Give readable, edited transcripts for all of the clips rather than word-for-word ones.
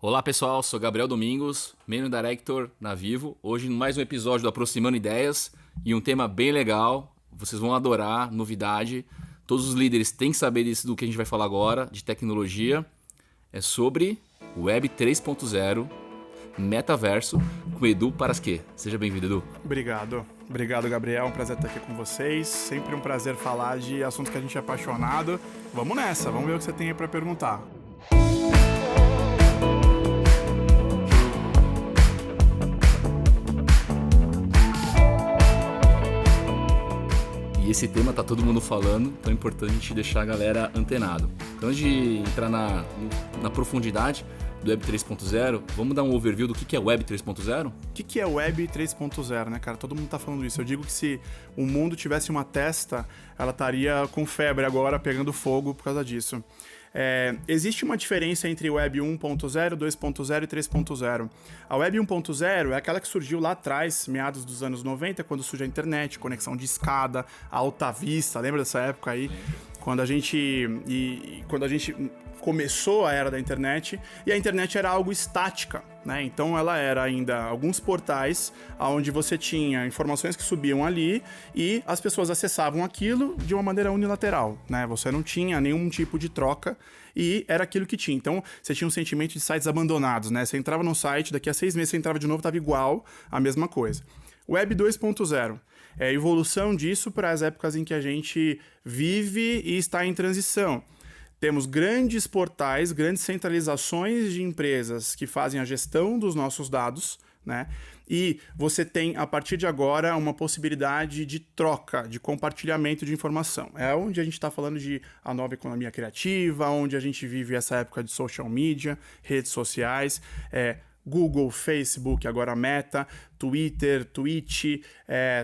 Olá pessoal, sou Gabriel Domingos, Managing Director na Vivo. Hoje mais um episódio do Aproximando Ideias e um tema bem legal, vocês vão adorar, novidade. Todos os líderes têm que saber disso do que a gente vai falar agora, de tecnologia. É sobre Web 3.0, Metaverso, com Edu Parasquet. Seja bem-vindo, Edu. Obrigado, Gabriel. É um prazer estar aqui com vocês. Sempre um prazer falar de assuntos que a gente é apaixonado. Vamos nessa, vamos ver o que você tem aí para perguntar. E esse tema tá todo mundo falando, então é importante a gente deixar a galera antenado. Então, antes de entrar na profundidade do Web 3.0, vamos dar um overview do que é Web 3.0? O que é Web 3.0, né, cara? Todo mundo tá falando isso. Eu digo que se o mundo tivesse uma testa, ela estaria com febre agora, pegando fogo por causa disso. Existe uma diferença entre Web 1.0, 2.0 e 3.0. A Web 1.0 é aquela que surgiu lá atrás, meados dos anos 90, quando surge a internet, conexão de escada, alta vista, lembra dessa época aí? Quando a gente começou a era da internet, e a internet era algo estática, né? Então ela era ainda alguns portais onde você tinha informações que subiam ali e as pessoas acessavam aquilo de uma maneira unilateral, né? Você não tinha nenhum tipo de troca e era aquilo que tinha. Então você tinha um sentimento de sites abandonados, né? Você entrava no site, daqui a 6 meses você entrava de novo, estava igual, a mesma coisa. Web 2.0 é a evolução disso para as épocas em que a gente vive e está em transição. Temos grandes portais, grandes centralizações de empresas que fazem a gestão dos nossos dados, né? E você tem, a partir de agora, uma possibilidade de troca, de compartilhamento de informação. É onde a gente está falando de a nova economia criativa, onde a gente vive essa época de social media, redes sociais, Google, Facebook, agora Meta, Twitter, Twitch,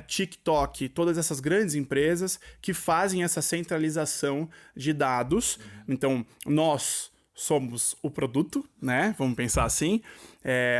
TikTok, todas essas grandes empresas que fazem essa centralização de dados. Então, nós somos o produto, né? Vamos pensar assim.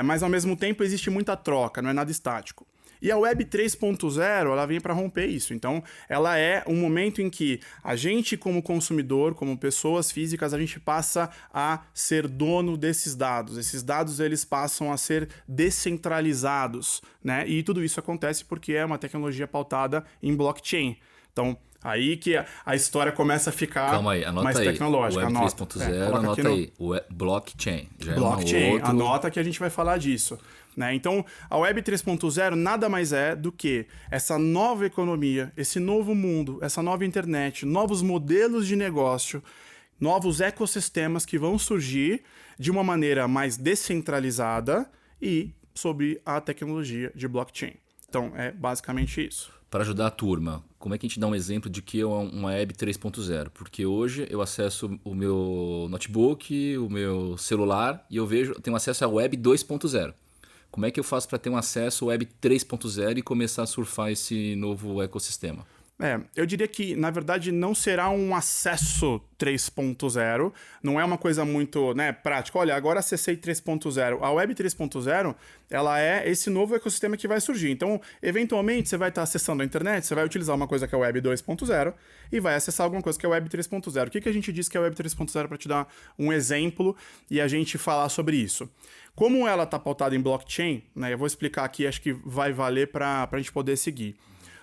Mas, ao mesmo tempo, existe muita troca, não é nada estático. E a Web 3.0, ela vem para romper isso. Então, ela é um momento em que a gente, como consumidor, como pessoas físicas, a gente passa a ser dono desses dados. Esses dados, eles passam a ser descentralizados, né? E tudo isso acontece porque é uma tecnologia pautada em blockchain. Então, aí que a história começa a ficar Calma aí, anota mais aí. tecnológica. Web 3.0, anota aí. Blockchain. Já blockchain, é anota que a gente vai falar disso. Né? Então, a Web 3.0 nada mais é do que essa nova economia, esse novo mundo, essa nova internet, novos modelos de negócio, novos ecossistemas que vão surgir de uma maneira mais descentralizada e sobre a tecnologia de blockchain. Então, é basicamente isso. Para ajudar a turma, como é que a gente dá um exemplo de que é uma Web 3.0? Porque hoje eu acesso o meu notebook, o meu celular e eu tenho acesso à Web 2.0. Como é que eu faço para ter um acesso ao Web 3.0 e começar a surfar esse novo ecossistema? Eu diria que, na verdade, não será um acesso 3.0, não é uma coisa muito, né, prática. Olha, agora acessei 3.0. A Web 3.0, ela é esse novo ecossistema que vai surgir. Então, eventualmente, você vai estar acessando a internet, você vai utilizar uma coisa que é a Web 2.0 e vai acessar alguma coisa que é a Web 3.0. O que a gente diz que é a Web 3.0 para te dar um exemplo e a gente falar sobre isso? Como ela está pautada em blockchain, né, eu vou explicar aqui, acho que vai valer para a gente poder seguir.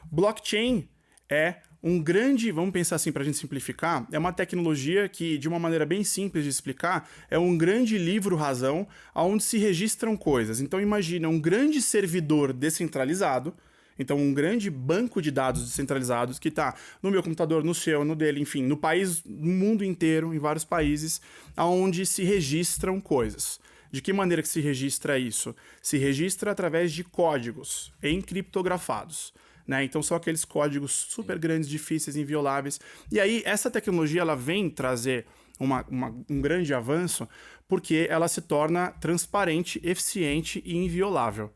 Blockchain é um grande, vamos pensar assim para a gente simplificar, é uma tecnologia que, de uma maneira bem simples de explicar, é um grande livro-razão onde se registram coisas. Então imagina um grande servidor descentralizado, então um grande banco de dados descentralizados que está no meu computador, no seu, no dele, enfim, no país, no mundo inteiro, em vários países, onde se registram coisas. De que maneira que se registra isso? Se registra através de códigos encriptografados. Né? Então são aqueles códigos super grandes, difíceis, invioláveis. E aí essa tecnologia ela vem trazer um grande avanço porque ela se torna transparente, eficiente e inviolável.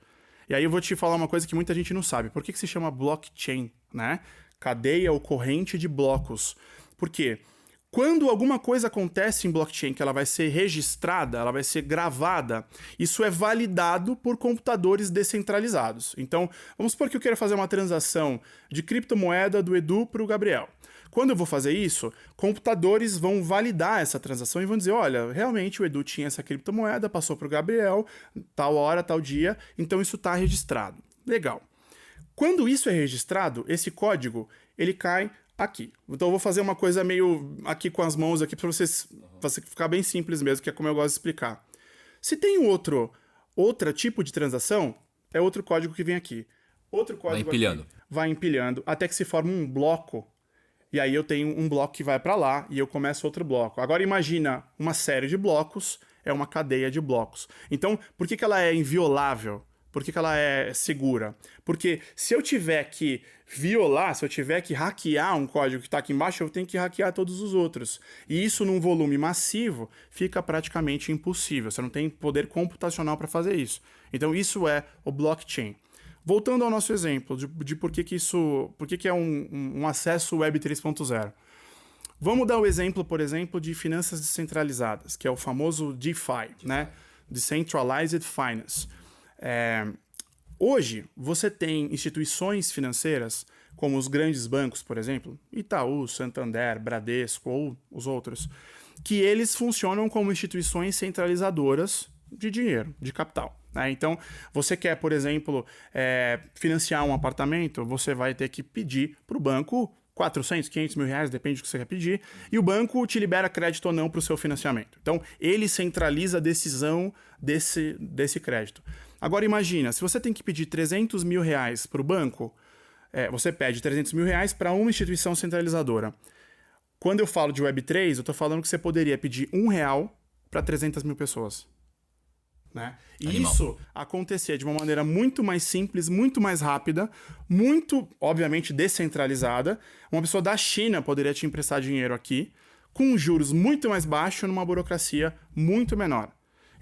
E aí eu vou te falar uma coisa que muita gente não sabe. Por que se chama blockchain? Né? Cadeia ou corrente de blocos. Por quê? Quando alguma coisa acontece em blockchain, que ela vai ser registrada, ela vai ser gravada, isso é validado por computadores descentralizados. Então, vamos supor que eu queira fazer uma transação de criptomoeda do Edu para o Gabriel. Quando eu vou fazer isso, computadores vão validar essa transação e vão dizer, olha, realmente o Edu tinha essa criptomoeda, passou para o Gabriel, tal hora, tal dia, então isso está registrado. Legal. Quando isso é registrado, esse código, ele cai aqui. Então eu vou fazer uma coisa meio aqui com as mãos aqui para vocês ficar bem simples mesmo, que é como eu gosto de explicar. Se tem outro tipo de transação, é outro código que vem aqui. Outro código vai empilhando. Aqui, vai empilhando até que se forma um bloco. E aí eu tenho um bloco que vai para lá e eu começo outro bloco. Agora imagina uma série de blocos, é uma cadeia de blocos. Então, por que ela é inviolável? Por que ela é segura? Porque se eu tiver que violar, se eu tiver que hackear um código que está aqui embaixo, eu tenho que hackear todos os outros. E isso num volume massivo fica praticamente impossível. Você não tem poder computacional para fazer isso. Então isso é o blockchain. Voltando ao nosso exemplo de por que é um acesso Web 3.0. Vamos dar o exemplo, por exemplo, de finanças descentralizadas, que é o famoso DeFi, né? Decentralized Finance. Hoje, você tem instituições financeiras, como os grandes bancos, por exemplo, Itaú, Santander, Bradesco ou os outros, que eles funcionam como instituições centralizadoras de dinheiro, de capital. Né? Então, você quer, por exemplo, financiar um apartamento, você vai ter que pedir para o banco 400, 500 mil reais, depende do que você quer pedir, e o banco te libera crédito ou não para o seu financiamento. Então, ele centraliza a decisão desse crédito. Agora, imagina, se você tem que pedir 300 mil reais para o banco, você pede 300 mil reais para uma instituição centralizadora. Quando eu falo de Web3, eu estou falando que você poderia pedir R$1 para 300 mil pessoas. Né? E isso acontecer de uma maneira muito mais simples, muito mais rápida, muito, obviamente, descentralizada. Uma pessoa da China poderia te emprestar dinheiro aqui, com juros muito mais baixos, numa burocracia muito menor.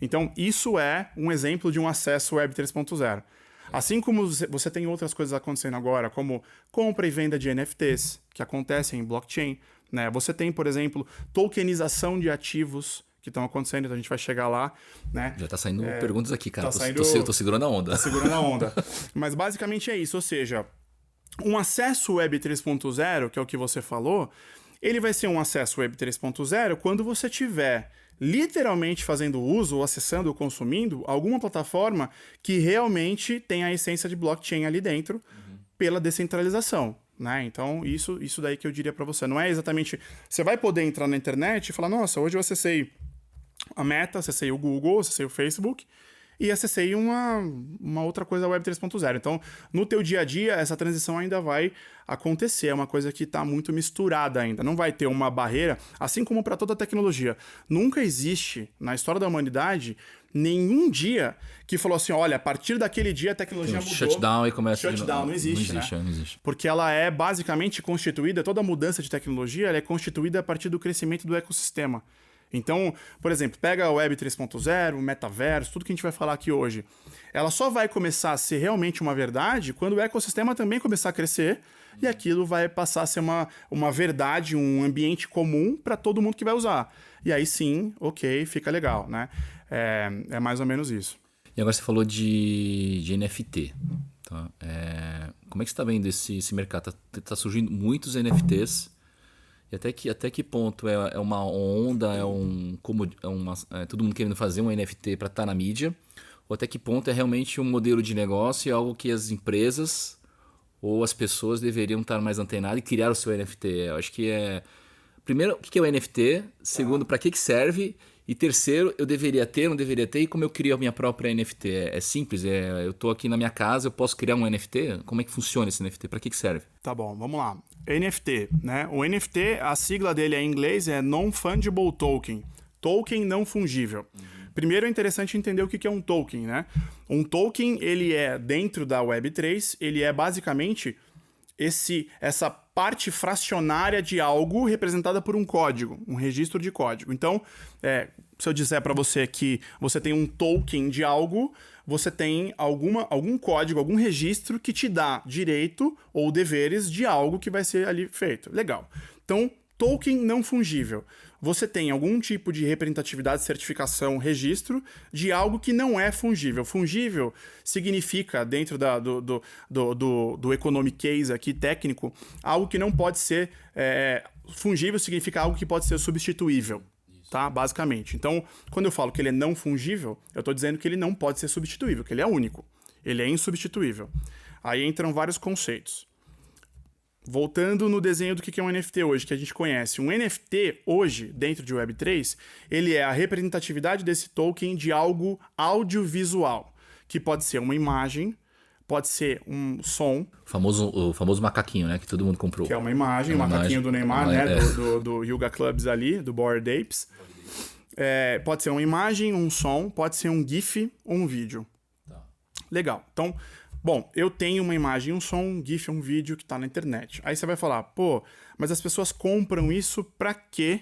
Então, isso é um exemplo de um acesso Web 3.0. Assim como você tem outras coisas acontecendo agora, como compra e venda de NFTs, que acontecem em blockchain. Né? Você tem, por exemplo, tokenização de ativos que estão acontecendo, então a gente vai chegar lá, né? Já tá saindo perguntas aqui, cara. Tô segurando a onda. Tô segurando a onda. Mas basicamente é isso, ou seja, um acesso Web 3.0, que é o que você falou, ele vai ser um acesso Web 3.0 quando você tiver literalmente fazendo uso, ou acessando ou consumindo alguma plataforma que realmente tem a essência de blockchain ali dentro, pela descentralização. Né? Então, isso daí que eu diria para você. Não é exatamente... Você vai poder entrar na internet e falar, nossa, hoje eu acessei a Meta, acessei o Google, acessei o Facebook e acessei uma outra coisa Web 3.0. Então, no teu dia a dia, essa transição ainda vai acontecer. É uma coisa que está muito misturada ainda. Não vai ter uma barreira, assim como para toda a tecnologia. Nunca existe, na história da humanidade, nenhum dia que falou assim, olha, a partir daquele dia a tecnologia mudou. Shutdown e começa... Shutdown, não existe, né? Não existe. Porque ela é basicamente constituída, toda mudança de tecnologia, ela é constituída a partir do crescimento do ecossistema. Então, por exemplo, pega a Web 3.0, o metaverso, tudo que a gente vai falar aqui hoje. Ela só vai começar a ser realmente uma verdade quando o ecossistema também começar a crescer e aquilo vai passar a ser uma verdade, um ambiente comum para todo mundo que vai usar. E aí sim, ok, fica legal, né? É mais ou menos isso. E agora você falou de NFT. Tá? Como é que você está vendo esse mercado? Tá surgindo muitos NFTs. E até que ponto é uma onda, todo mundo querendo fazer um NFT para estar na mídia? Ou até que ponto é realmente um modelo de negócio e algo que as empresas ou as pessoas deveriam estar mais antenadas e criar o seu NFT? Eu acho que primeiro, o que é o NFT? Segundo, para que serve? E terceiro, eu deveria ter, não deveria ter? E como eu crio a minha própria NFT? É simples? Eu estou aqui na minha casa, eu posso criar um NFT? Como é que funciona esse NFT? Para que serve? Tá bom, vamos lá. NFT, né? O NFT, a sigla dele em inglês é Non-Fungible Token. Token não fungível. Primeiro é interessante entender o que é um token, né? Um token, ele é, dentro da Web3, ele é basicamente essa parte fracionária de algo representada por um código, um registro de código. Então, se eu disser para você que você tem um token de algo, você tem algum código, algum registro que te dá direito ou deveres de algo que vai ser ali feito. Legal. Então, token não fungível. você tem algum tipo de representatividade, certificação, registro de algo que não é fungível. Fungível significa, dentro do economic case aqui técnico, algo que não pode ser... fungível significa algo que pode ser substituível, tá? Basicamente. Então, quando eu falo que ele é não fungível, eu estou dizendo que ele não pode ser substituível, que ele é único. Ele é insubstituível. Aí entram vários conceitos. Voltando no desenho do que é um NFT hoje, que a gente conhece. Um NFT hoje, dentro de Web3, ele é a representatividade desse token de algo audiovisual, que pode ser uma imagem, pode ser um som. O famoso macaquinho, né? Que todo mundo comprou. Que é uma imagem, o macaquinho do Neymar, né? Do Yuga Clubs ali, do Bored Apes. Pode ser uma imagem, um som, pode ser um GIF ou um vídeo. Tá. Legal. Então, bom, eu tenho uma imagem, um som, um GIF, um vídeo que está na internet. Aí você vai falar, pô, mas as pessoas compram isso pra quê?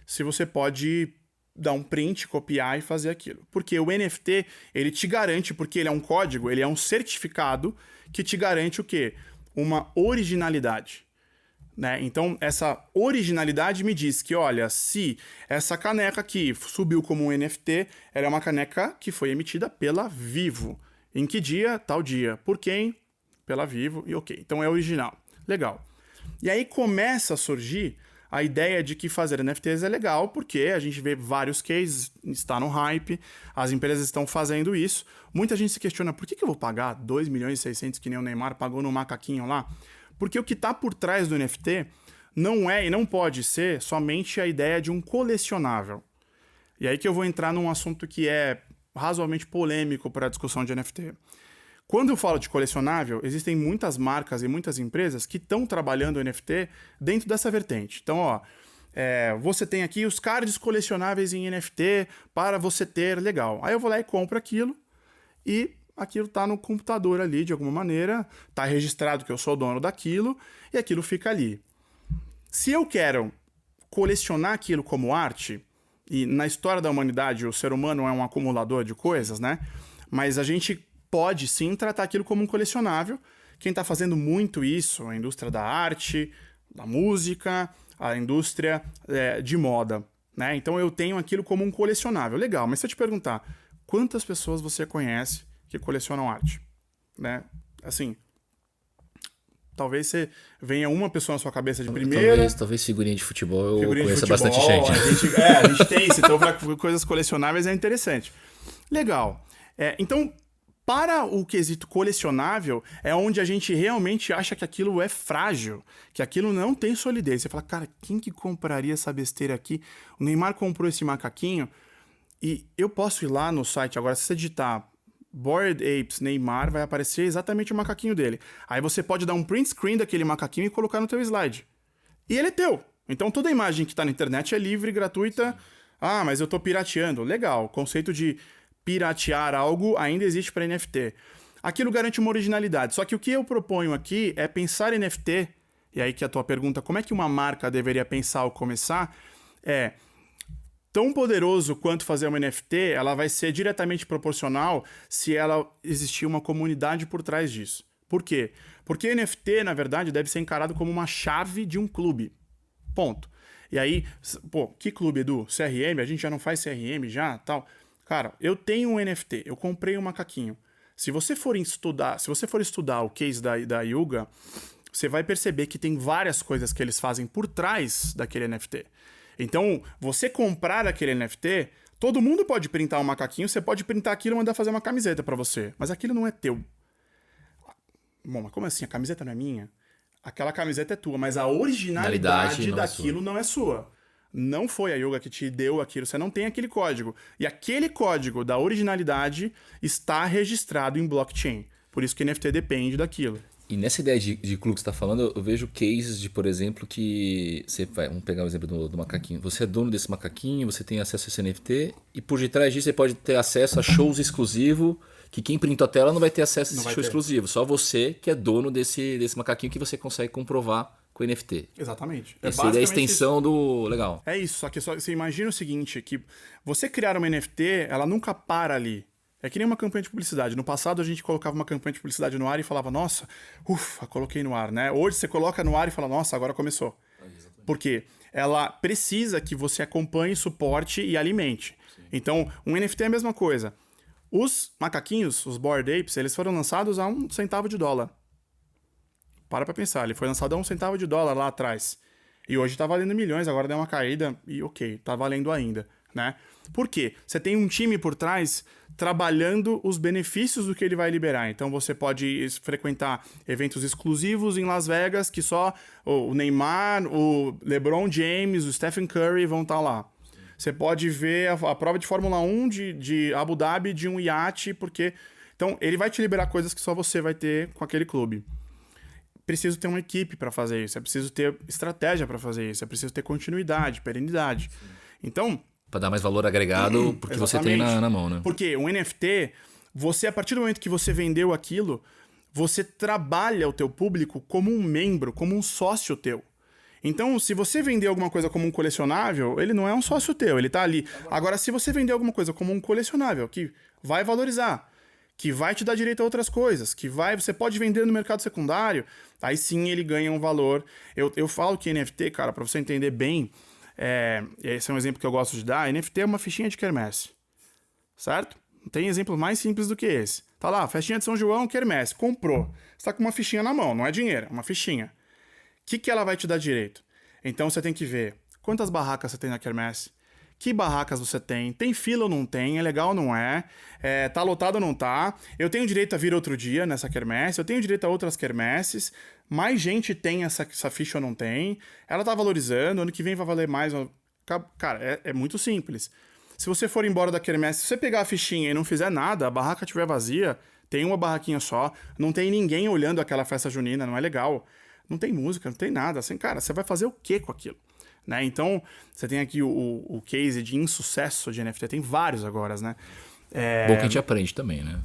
Se você pode dar um print, copiar e fazer aquilo. Porque o NFT, ele te garante, porque ele é um código, ele é um certificado que te garante o quê? Uma originalidade. Né? Então, essa originalidade me diz que, olha, se essa caneca aqui subiu como um NFT, ela é uma caneca que foi emitida pela Vivo. Em que dia? Tal dia. Por quem? Pela Vivo. E ok. Então é original. Legal. E aí começa a surgir a ideia de que fazer NFTs é legal, porque a gente vê vários cases, está no hype, as empresas estão fazendo isso. Muita gente se questiona, por que eu vou pagar 2 milhões e 600 que nem o Neymar pagou no macaquinho lá? Porque o que está por trás do NFT não é e não pode ser somente a ideia de um colecionável. E aí que eu vou entrar num assunto que é razoavelmente polêmico para a discussão de NFT. Quando eu falo de colecionável, existem muitas marcas e muitas empresas que estão trabalhando NFT dentro dessa vertente. Então, ó, você tem aqui os cards colecionáveis em NFT para você ter, legal. Aí eu vou lá e compro aquilo e aquilo está no computador ali de alguma maneira, está registrado que eu sou dono daquilo e aquilo fica ali. Se eu quero colecionar aquilo como arte, e na história da humanidade o ser humano é um acumulador de coisas, né? Mas a gente pode sim tratar aquilo como um colecionável. Quem está fazendo muito isso, a indústria da arte, da música, a indústria de moda, né? Então eu tenho aquilo como um colecionável. Legal, mas se eu te perguntar, quantas pessoas você conhece que colecionam arte? Né? Assim, talvez você venha uma pessoa na sua cabeça de primeira. Talvez figurinha de futebol eu conheça bastante gente. A gente tem isso, então para coisas colecionáveis é interessante. Legal. Então, para o quesito colecionável, é onde a gente realmente acha que aquilo é frágil, que aquilo não tem solidez. Você fala, cara, quem que compraria essa besteira aqui? O Neymar comprou esse macaquinho e eu posso ir lá no site agora, se você digitar Bored Apes Neymar, vai aparecer exatamente o macaquinho dele. Aí você pode dar um print screen daquele macaquinho e colocar no teu slide. E ele é teu. Então toda imagem que está na internet é livre, gratuita. Sim. Ah, mas eu estou pirateando. Legal, o conceito de piratear algo ainda existe para NFT. Aquilo garante uma originalidade. Só que o que eu proponho aqui é pensar NFT, e aí que a tua pergunta, como é que uma marca deveria pensar ao começar, tão poderoso quanto fazer uma NFT, ela vai ser diretamente proporcional se ela existir uma comunidade por trás disso. Por quê? Porque NFT, na verdade, deve ser encarado como uma chave de um clube. Ponto. E aí, pô, que clube, Edu? CRM? A gente já não faz CRM já, tal. Cara, eu tenho um NFT, eu comprei um macaquinho. Se você for estudar o case da Yuga, você vai perceber que tem várias coisas que eles fazem por trás daquele NFT. Então, você comprar aquele NFT, todo mundo pode printar um macaquinho, você pode printar aquilo e mandar fazer uma camiseta pra você. Mas aquilo não é teu. Bom, mas como assim? A camiseta não é minha? Aquela camiseta é tua, mas a originalidade daquilo não é sua. Não foi a Yuga que te deu aquilo, você não tem aquele código. E aquele código da originalidade está registrado em blockchain. Por isso que NFT depende daquilo. E nessa ideia de clube que você está falando, eu vejo cases de, por exemplo, que vamos pegar o exemplo do macaquinho. Você é dono desse macaquinho, você tem acesso a esse NFT e por detrás disso você pode ter acesso a shows exclusivos que quem printou a tela não vai ter acesso a esse show exclusivo. Só você que é dono desse macaquinho que você consegue comprovar com o NFT. Exatamente. Essa é a extensão isso. Do... Legal. É isso, só que você imagina o seguinte, que você criar uma NFT, ela nunca para ali. É que nem uma campanha de publicidade. No passado, a gente colocava uma campanha de publicidade no ar e falava, nossa, ufa, coloquei no ar, né? Hoje você coloca no ar e fala, nossa, agora começou. Porque ela precisa que você acompanhe, suporte e alimente. Sim. Então, um NFT é a mesma coisa. Os macaquinhos, os Bored Apes, eles foram lançados a $0,01. Para pensar, ele foi lançado a $0,01 lá atrás. E hoje tá valendo milhões, agora deu uma caída e ok, tá valendo ainda, né? Por quê? Você tem um time por trás trabalhando os benefícios do que ele vai liberar. Então você pode frequentar eventos exclusivos em Las Vegas que só o Neymar, o LeBron James, o Stephen Curry vão estar lá. Você pode ver a prova de Fórmula 1 de Abu Dhabi de um iate, porque... Então, ele vai te liberar coisas que só você vai ter com aquele clube. Preciso ter uma equipe para fazer isso, é preciso ter estratégia para fazer isso, é preciso ter continuidade, perenidade. Sim. Então... Para dar mais valor agregado porque você tem na mão, né? Porque o NFT, você, a partir do momento que você vendeu aquilo, você trabalha o teu público como um membro, como um sócio teu. Então, se você vender alguma coisa como um colecionável, ele não é um sócio teu, ele tá ali. Agora, se você vender alguma coisa como um colecionável, que vai valorizar, que vai te dar direito a outras coisas, você pode vender no mercado secundário, aí sim ele ganha um valor. Eu falo que NFT, cara, para você entender bem, esse é um exemplo que eu gosto de dar, NFT é uma fichinha de quermesse, certo? Não tem exemplo mais simples do que esse. Tá lá, festinha de São João, quermesse, comprou. Você tá com uma fichinha na mão, não é dinheiro, é uma fichinha. O que ela vai te dar direito? Então você tem que ver quantas barracas você tem na quermesse, que barracas você tem fila ou não tem, é legal ou não é, tá lotado ou não tá, eu tenho direito a vir outro dia nessa quermesse, eu tenho direito a outras quermesses, mais gente tem essa ficha ou não tem, ela tá valorizando, ano que vem vai valer mais. Cara, é muito simples. Se você for embora da quermesse, se você pegar a fichinha e não fizer nada, a barraca estiver vazia, tem uma barraquinha só, não tem ninguém olhando aquela festa junina, não é legal. Não tem música, não tem nada. Assim, cara, você vai fazer o que com aquilo? Né? Então, você tem aqui o case de insucesso de NFT. Tem vários agora, né? Bom que a gente aprende também, né?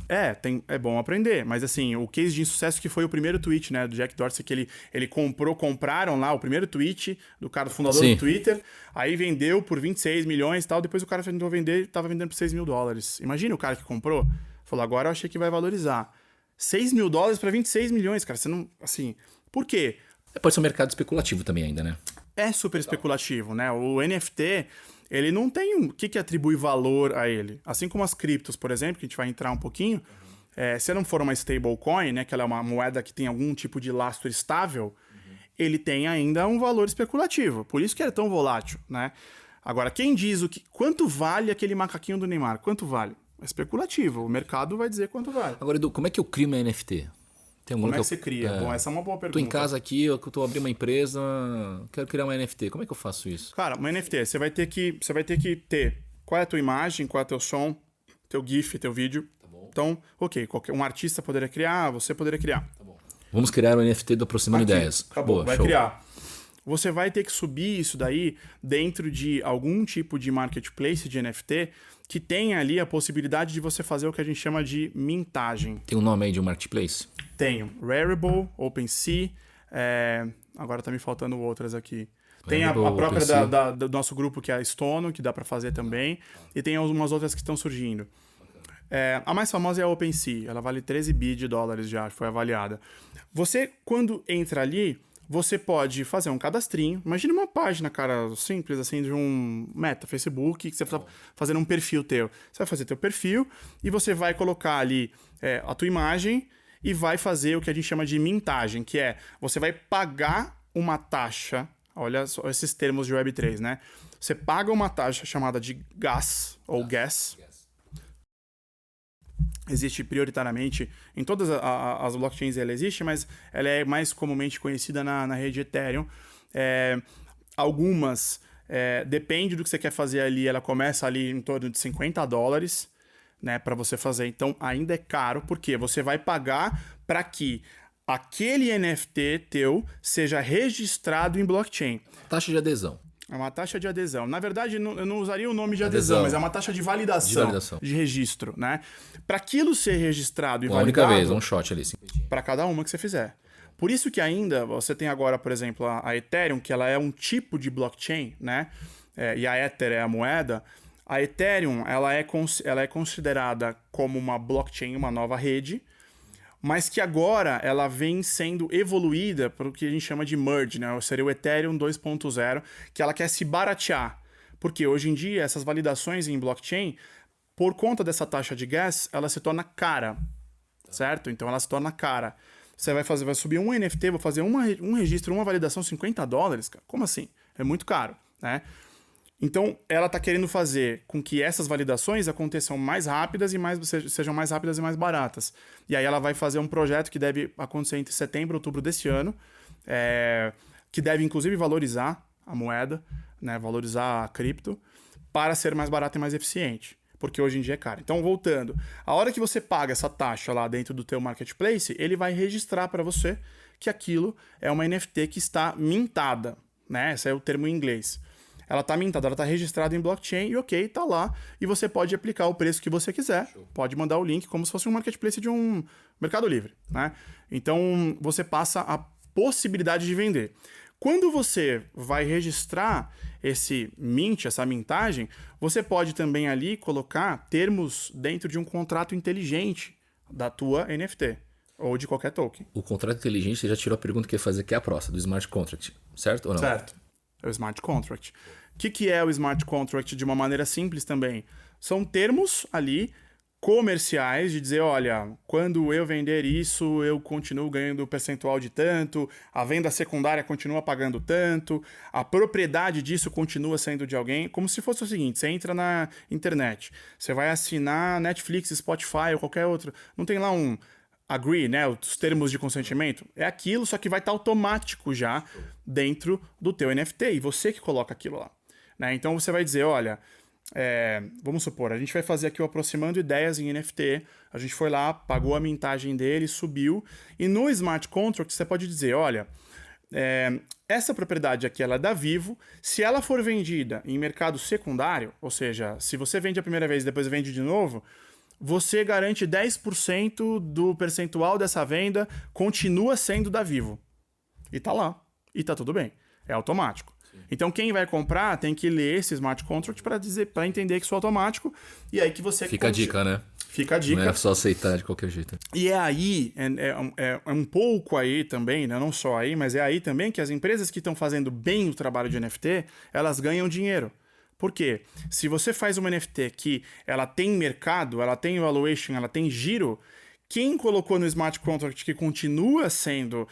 É bom aprender. Mas, assim, o case de insucesso que foi o primeiro tweet, né? Do Jack Dorsey, que ele compraram lá o primeiro tweet do cara, do fundador do Twitter. Aí vendeu por 26 milhões e tal. Depois o cara tentou vender, tava vendendo por $6 mil. Imagina o cara que comprou. Falou, agora eu achei que vai valorizar. $6 mil para 26 milhões, cara. Você não... Assim... Por quê? Pode ser um mercado especulativo também ainda, né? É super especulativo, né? O NFT, ele não tem o que atribui valor a ele. Assim como as criptos, por exemplo, que a gente vai entrar um pouquinho, se não for uma stablecoin, né, que ela é uma moeda que tem algum tipo de lastro estável, ele tem ainda um valor especulativo. Por isso que ele é tão volátil, né? Agora, quem diz quanto vale aquele macaquinho do Neymar? Quanto vale? É especulativo. O mercado vai dizer quanto vale. Agora, Edu, como é que eu crio uma NFT? Como é que você cria? Bom, essa é uma boa pergunta. Tô em casa aqui, eu tô abrindo uma empresa, quero criar uma NFT. Como é que eu faço isso? Cara, uma NFT, você vai ter que ter qual é a tua imagem, qual é o teu som, teu GIF, teu vídeo. Tá bom. Então, ok, um artista poderia criar, você poderia criar. Tá bom. Vamos criar um NFT do Aproximando Ideias. Acabou, vai criar. Você vai ter que subir isso daí dentro de algum tipo de marketplace de NFT que tenha ali a possibilidade de você fazer o que a gente chama de mintagem. Tem um nome aí de um marketplace? Tenho. Rarible, OpenSea, agora tá me faltando outras aqui. Tem a própria do nosso grupo, que é a Stono, que dá para fazer também, e tem algumas outras que estão surgindo. A mais famosa é a OpenSea, ela vale 13 bi de dólares já, foi avaliada. Você, quando entra ali, você pode fazer um cadastrinho. Imagina uma página, cara, simples, assim, de um Meta, Facebook, que você está fazendo um perfil teu. Você vai fazer teu perfil e você vai colocar ali a tua imagem e vai fazer o que a gente chama de mintagem, que é, você vai pagar uma taxa, olha só esses termos de Web3, né? Você paga uma taxa chamada de gas, ou gas. Existe prioritariamente, em todas as blockchains ela existe, mas ela é mais comumente conhecida na rede Ethereum. Algumas, depende do que você quer fazer ali, ela começa ali em torno de $50, né, para você fazer. Então ainda é caro, porque você vai pagar para que aquele NFT teu seja registrado em blockchain. Taxa de adesão. É uma taxa de adesão. Na verdade, eu não usaria o nome de adesão, mas é uma taxa de validação. De registro, né? Para aquilo ser registrado e validado... Uma única vez, um shot ali. Para cada uma que você fizer. Por isso que ainda você tem agora, por exemplo, a Ethereum, que ela é um tipo de blockchain, né? E a Ether é a moeda. A Ethereum, ela é considerada como uma blockchain, uma nova rede, mas que agora ela vem sendo evoluída para o que a gente chama de merge, né? Seria o Ethereum 2.0, que ela quer se baratear. Porque hoje em dia, essas validações em blockchain, por conta dessa taxa de gas, ela se torna cara, certo? Então ela se torna cara. Você vai subir um NFT, vou fazer um registro, uma validação, $50, cara. Como assim? É muito caro, né? Então, ela está querendo fazer com que essas validações aconteçam mais rápidas e sejam mais rápidas e mais baratas. E aí ela vai fazer um projeto que deve acontecer entre setembro e outubro desse ano, que deve, inclusive, valorizar a moeda, né? Valorizar a cripto, para ser mais barato e mais eficiente. Porque hoje em dia é caro. Então, voltando, a hora que você paga essa taxa lá dentro do teu marketplace, ele vai registrar para você que aquilo é uma NFT que está mintada, né? Esse é o termo em inglês. Ela está mintada, ela está registrada em blockchain e ok, está lá. E você pode aplicar o preço que você quiser. Show. Pode mandar o link como se fosse um marketplace de um Mercado Livre, né? Então, você passa a possibilidade de vender. Quando você vai registrar esse mint, essa mintagem, você pode também ali colocar termos dentro de um contrato inteligente da tua NFT ou de qualquer token. O contrato inteligente, você já tirou a pergunta que ia fazer, que é a próxima, do smart contract, certo ou não? Certo. É o smart contract. O que é o smart contract de uma maneira simples também? São termos ali comerciais de dizer, olha, quando eu vender isso, eu continuo ganhando percentual de tanto, a venda secundária continua pagando tanto, a propriedade disso continua sendo de alguém, como se fosse o seguinte, você entra na internet, você vai assinar Netflix, Spotify ou qualquer outro, não tem lá um agree, né, os termos de consentimento, é aquilo, só que vai estar automático já dentro do teu NFT, e você que coloca aquilo lá, né? Então você vai dizer, olha, vamos supor, a gente vai fazer aqui o Aproximando Ideias em NFT, a gente foi lá, pagou a mintagem dele, subiu, e no Smart Contract você pode dizer, olha, essa propriedade aqui ela é da Vivo, se ela for vendida em mercado secundário, ou seja, se você vende a primeira vez e depois vende de novo, você garante 10% do percentual dessa venda continua sendo da Vivo. E tá lá, e tá tudo bem, é automático. Então, quem vai comprar tem que ler esse smart contract para entender que isso é automático. E aí que você... Fica a dica, né? Fica a dica. Não é só aceitar de qualquer jeito. E é aí, é um pouco aí também, né? Não só aí, mas é aí também que as empresas que estão fazendo bem o trabalho de NFT, elas ganham dinheiro. Por quê? Se você faz uma NFT que ela tem mercado, ela tem valuation, ela tem giro, quem colocou no smart contract que continua sendo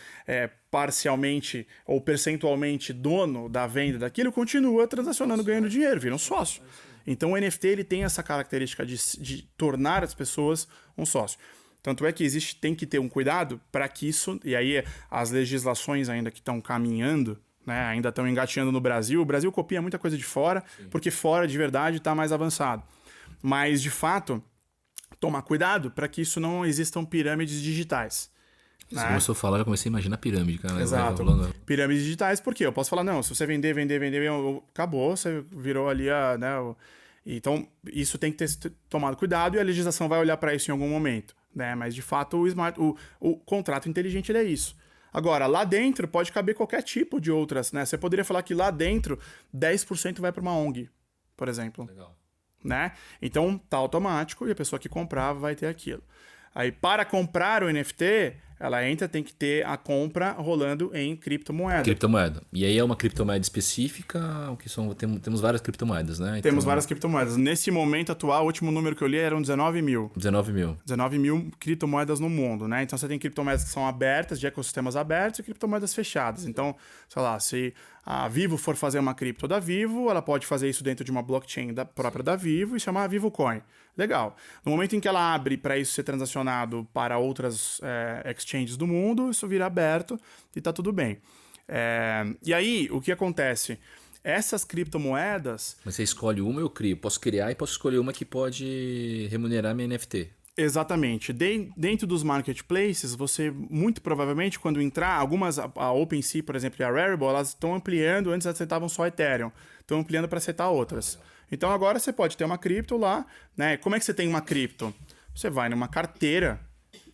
parcialmente ou percentualmente dono da venda daquilo, continua transacionando, ganhando dinheiro, vira um sócio. Então o NFT ele tem essa característica de tornar as pessoas um sócio. Tanto é que tem que ter um cuidado para que isso, e aí as legislações ainda que estão caminhando, né, ainda estão engatinhando no Brasil, o Brasil copia muita coisa de fora, sim, porque fora de verdade está mais avançado. Mas de fato, tomar cuidado para que isso não existam pirâmides digitais. Você começou a falar, já comecei a imaginar pirâmide, cara. Exato. Pirâmides digitais, por quê? Eu posso falar, não, se você vender, acabou, você virou ali né, então, isso tem que ter tomado cuidado e a legislação vai olhar para isso em algum momento, né? Mas, de fato, o contrato inteligente ele é isso. Agora, lá dentro pode caber qualquer tipo de outras, né? Você poderia falar que lá dentro 10% vai para uma ONG, por exemplo. Legal. Né? Então tá automático e a pessoa que comprar vai ter aquilo. Aí para comprar o NFT, ela tem que ter a compra rolando em criptomoeda. Criptomoeda. E aí é uma criptomoeda específica, temos várias criptomoedas, né? Então... Temos várias criptomoedas. Nesse momento atual, o último número que eu li eram 19 mil. 19 mil criptomoedas no mundo, né? Então você tem criptomoedas que são abertas, de ecossistemas abertos, e criptomoedas fechadas. Então, sei lá, se a Vivo for fazer uma cripto da Vivo, ela pode fazer isso dentro de uma blockchain própria da Vivo e chamar a Vivo Coin. Legal. No momento em que ela abre para isso ser transacionado para outras exchanges do mundo, isso vira aberto e tá tudo bem. E aí, o que acontece? Essas criptomoedas... Mas você escolhe uma, eu crio. Posso criar e posso escolher uma que pode remunerar minha NFT. Exatamente. Dentro dos marketplaces, você muito provavelmente, quando entrar, algumas, a OpenSea, por exemplo, e a Rarible, elas estão ampliando, antes aceitavam só Ethereum, estão ampliando para aceitar outras. Então agora você pode ter uma cripto lá, né? Como é que você tem uma cripto? Você vai numa carteira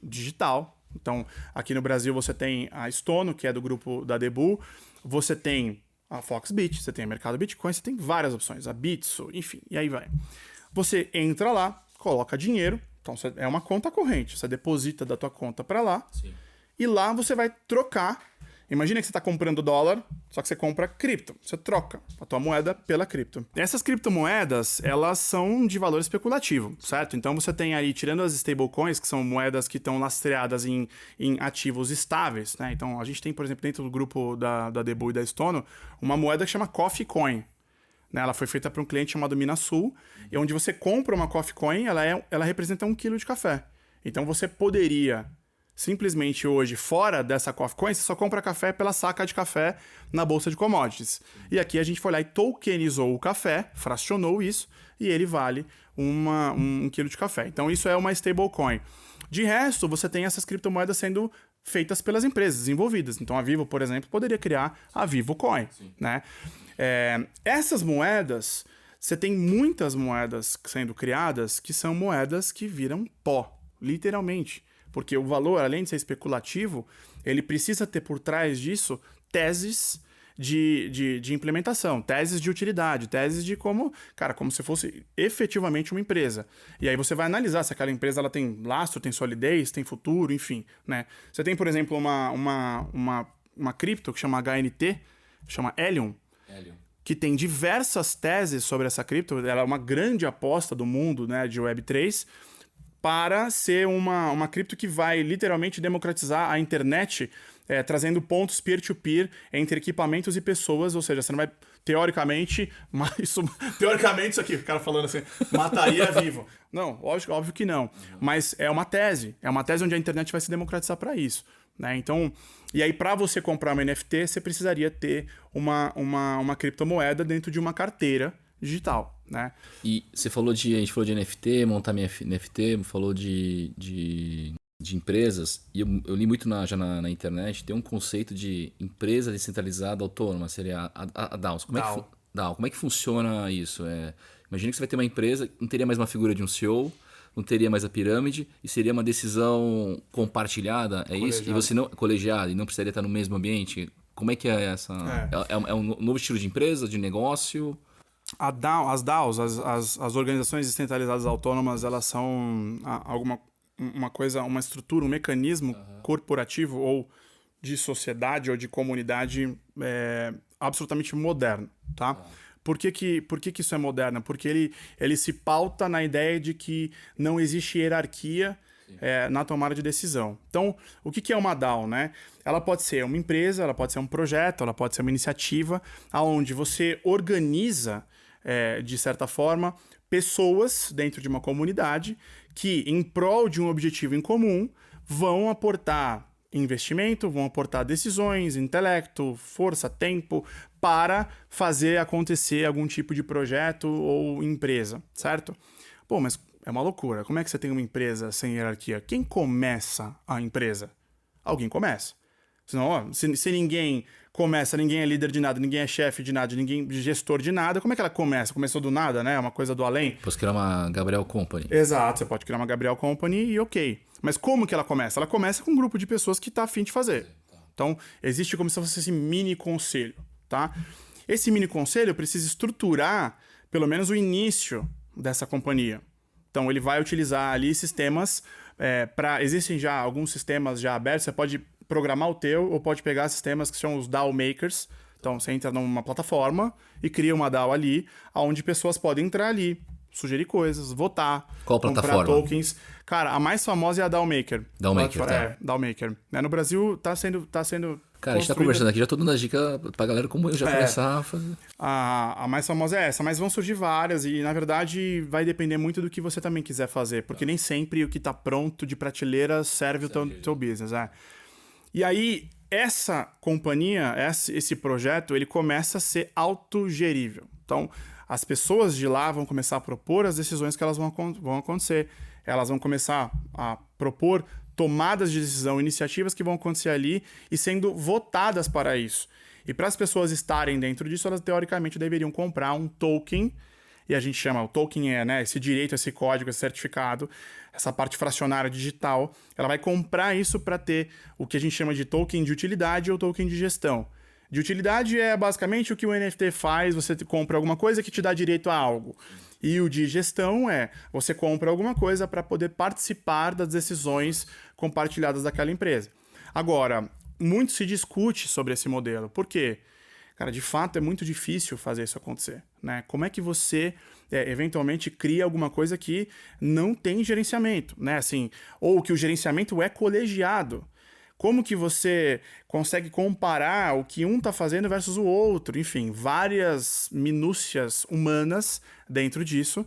digital. Então, aqui no Brasil você tem a Stono, que é do grupo da Debu, você tem a Foxbit, você tem o mercado Bitcoin, você tem várias opções, a Bitso, enfim, e aí vai. Você entra lá, coloca dinheiro, Então, é uma conta corrente. Você deposita da tua conta para lá. Sim. E lá você vai trocar. Imagina que você está comprando dólar, só que você compra cripto. Você troca a tua moeda pela cripto. Essas criptomoedas, elas são de valor especulativo, certo? Então você tem aí, tirando as stablecoins, que são moedas que estão lastreadas em ativos estáveis, né? Então a gente tem, por exemplo, dentro do grupo da Debu e da Stono, uma moeda que chama Coffee Coin. Né? Ela foi feita para um cliente chamado Minasul, e onde você compra uma Coffee Coin, ela representa 1 quilo de café. Então você poderia... Simplesmente hoje, fora dessa Coffee Coin, você só compra café pela saca de café na bolsa de commodities. E aqui a gente foi lá e tokenizou o café, fracionou isso, e ele vale 1 quilo de café. Então isso é uma stablecoin. De resto, você tem essas criptomoedas sendo feitas pelas empresas envolvidas. Então a Vivo, por exemplo, poderia criar a Vivo Coin. Né? Essas moedas, você tem muitas moedas sendo criadas que são moedas que viram pó, literalmente. Porque o valor, além de ser especulativo, ele precisa ter por trás disso teses de implementação, teses de utilidade, teses de como se fosse efetivamente uma empresa. E aí você vai analisar se aquela empresa ela tem lastro, tem solidez, tem futuro, enfim. Né? Você tem, por exemplo, uma cripto que chama HNT, chama Helium. Que tem diversas teses sobre essa cripto. Ela é uma grande aposta do mundo, né, de Web3, para ser uma cripto que vai literalmente democratizar a internet, trazendo pontos peer-to-peer entre equipamentos e pessoas, ou seja, você não vai, teoricamente, isso aqui, o cara falando assim, mataria Vivo. Não, óbvio que não, mas é uma tese onde a internet vai se democratizar para isso. Né? Então, e aí para você comprar uma NFT, você precisaria ter uma criptomoeda dentro de uma carteira digital. Né? E a gente falou de NFT, montar minha NFT, falou de empresas, e eu li muito já na internet, tem um conceito de empresa descentralizada autônoma, seria a DAOs. Como é que funciona isso? Imagina que você vai ter uma empresa, não teria mais uma figura de um CEO, não teria mais a pirâmide, e seria uma decisão compartilhada, isso? E você não, colegiada, e não precisaria estar no mesmo ambiente? Como é que é essa... É um novo estilo de empresa, de negócio... As DAOs, as organizações descentralizadas autônomas, elas são uma estrutura, um mecanismo corporativo ou de sociedade ou de comunidade absolutamente moderno, tá? Por que isso é moderno? Porque ele se pauta na ideia de que não existe hierarquia na tomada de decisão. Então, o que é uma DAO, né? Ela pode ser uma empresa, ela pode ser um projeto, ela pode ser uma iniciativa onde você organiza, de certa forma, pessoas dentro de uma comunidade que, em prol de um objetivo em comum, vão aportar investimento, vão aportar decisões, intelecto, força, tempo, para fazer acontecer algum tipo de projeto ou empresa, certo? Pô, mas é uma loucura. Como é que você tem uma empresa sem hierarquia? Quem começa a empresa? Alguém começa. Senão, se ninguém começa, ninguém é líder de nada, ninguém é chefe de nada, ninguém é gestor de nada, como é que ela começa? Começou do nada, né? É uma coisa do além. Posso criar uma Gabriel Company. Exato, você pode criar uma Gabriel Company e ok. Mas como que ela começa? Ela começa com um grupo de pessoas que tá afim de fazer. Então, existe como se fosse esse mini conselho, tá? Esse mini conselho precisa estruturar, pelo menos, o início dessa companhia. Então, ele vai utilizar ali sistemas existem já alguns sistemas já abertos, você pode programar o teu ou pode pegar sistemas que são os DAO Makers. Então, você entra numa plataforma e cria uma DAO ali, onde pessoas podem entrar ali, sugerir coisas, votar, Qual plataforma? Comprar tokens. Cara, a mais famosa é a DAO Maker. DAO Maker, tá. DAO Maker. No Brasil, tá sendo Cara, a gente tá conversando aqui, já tô dando as dicas pra galera como eu já começar a fazer. A mais famosa é essa, mas vão surgir várias e, na verdade, vai depender muito do que você também quiser fazer, porque nem sempre o que tá pronto de prateleira serve o teu business, E aí, essa companhia, esse projeto, ele começa a ser autogerível. Então, as pessoas de lá vão começar a propor as decisões que elas vão acontecer. Elas vão começar a propor tomadas de decisão, iniciativas que vão acontecer ali e sendo votadas para isso. E para as pessoas estarem dentro disso, elas teoricamente deveriam comprar um token, e a gente chama, o token esse direito, esse código, esse certificado, essa parte fracionária digital, ela vai comprar isso para ter o que a gente chama de token de utilidade ou token de gestão. De utilidade é basicamente o que o NFT faz, você compra alguma coisa que te dá direito a algo. E o de gestão é, você compra alguma coisa para poder participar das decisões compartilhadas daquela empresa. Agora, muito se discute sobre esse modelo. Por quê? Cara, de fato é muito difícil fazer isso acontecer, né? Como é que você eventualmente cria alguma coisa que não tem gerenciamento, né? Assim, ou que o gerenciamento é colegiado. Como que você consegue comparar o que um está fazendo versus o outro? Enfim, várias minúcias humanas dentro disso.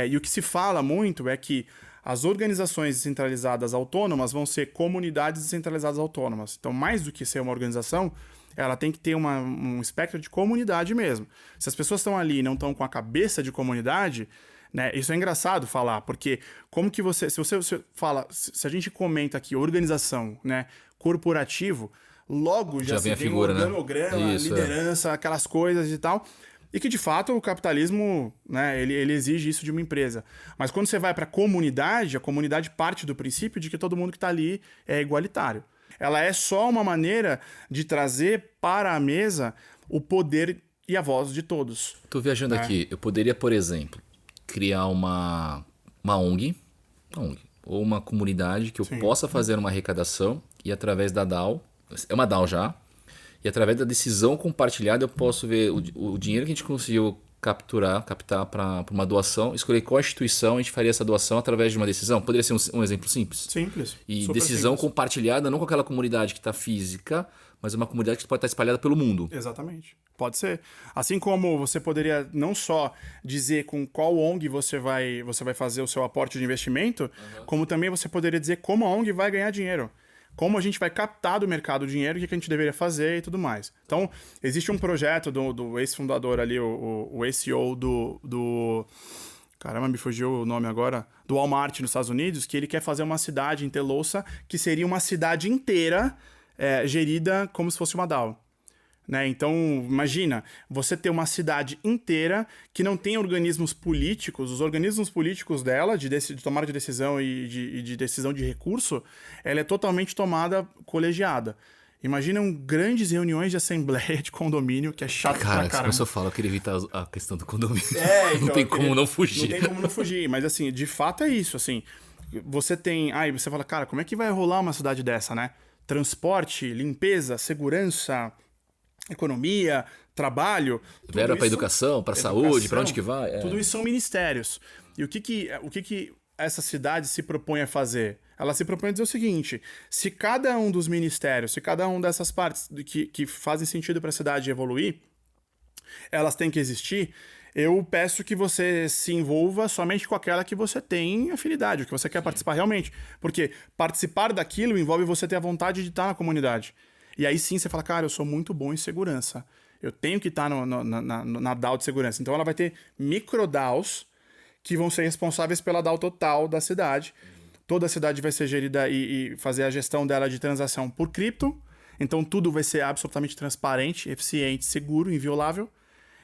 E o que se fala muito é que as organizações descentralizadas autônomas vão ser comunidades descentralizadas autônomas. Então, mais do que ser uma organização, ela tem que ter um espectro de comunidade mesmo. Se as pessoas estão ali e não estão com a cabeça de comunidade, né, isso é engraçado falar, porque como que você fala, se a gente comenta aqui organização, né, corporativo, logo já vem a se figura, um organograma, né? Isso, liderança, aquelas coisas e tal. E que, de fato, o capitalismo, né, ele exige isso de uma empresa. Mas quando você vai para a comunidade parte do princípio de que todo mundo que está ali é igualitário. Ela é só uma maneira de trazer para a mesa o poder e a voz de todos. Tô viajando aqui. Eu poderia, por exemplo, criar uma ONG, ou uma comunidade que eu possa fazer uma arrecadação e através da DAO, é uma DAO já, e através da decisão compartilhada eu posso ver o dinheiro que a gente conseguiu captar para uma doação, escolher qual instituição a gente faria essa doação através de uma decisão. Poderia ser um exemplo simples. Simples. E decisão simples. Compartilhada não com aquela comunidade que está física, mas uma comunidade que pode estar espalhada pelo mundo. Exatamente. Pode ser. Assim como você poderia não só dizer com qual ONG você vai fazer o seu aporte de investimento, como também você poderia dizer como a ONG vai ganhar dinheiro. Como a gente vai captar do mercado o dinheiro, o que a gente deveria fazer e tudo mais. Então, existe um projeto do ex-fundador ali, o ex-CEO do... Caramba, me fugiu o nome agora. Do Walmart nos Estados Unidos, que ele quer fazer uma cidade em Telosa, que seria uma cidade inteira gerida como se fosse uma DAO. Né? Então, imagina, você ter uma cidade inteira que não tem organismos políticos, os organismos políticos dela, de tomada de decisão e de decisão de recurso, ela é totalmente tomada colegiada. Imaginam grandes reuniões de assembleia de condomínio, que é chato pra caramba. Cara, como eu falo, eu queria evitar a questão do condomínio. Então, não tem como não fugir. Não tem como não fugir, mas assim, de fato é isso, assim. Você tem... Aí você fala, cara, como é que vai rolar uma cidade dessa, né? Transporte, limpeza, segurança... economia, trabalho... Verba para educação, para saúde, para onde que vai? Tudo isso são ministérios. E o que essa cidade se propõe a fazer? Ela se propõe a dizer o seguinte, se cada um dos ministérios, se cada uma dessas partes que fazem sentido para a cidade evoluir, elas têm que existir, eu peço que você se envolva somente com aquela que você tem afinidade, o que você quer participar realmente. Porque participar daquilo envolve você ter a vontade de estar na comunidade. E aí sim você fala, cara, eu sou muito bom em segurança. Eu tenho que estar na DAO de segurança. Então ela vai ter micro DAOs que vão ser responsáveis pela DAO total da cidade. Toda a cidade vai ser gerida e fazer a gestão dela de transação por cripto. Então tudo vai ser absolutamente transparente, eficiente, seguro, inviolável.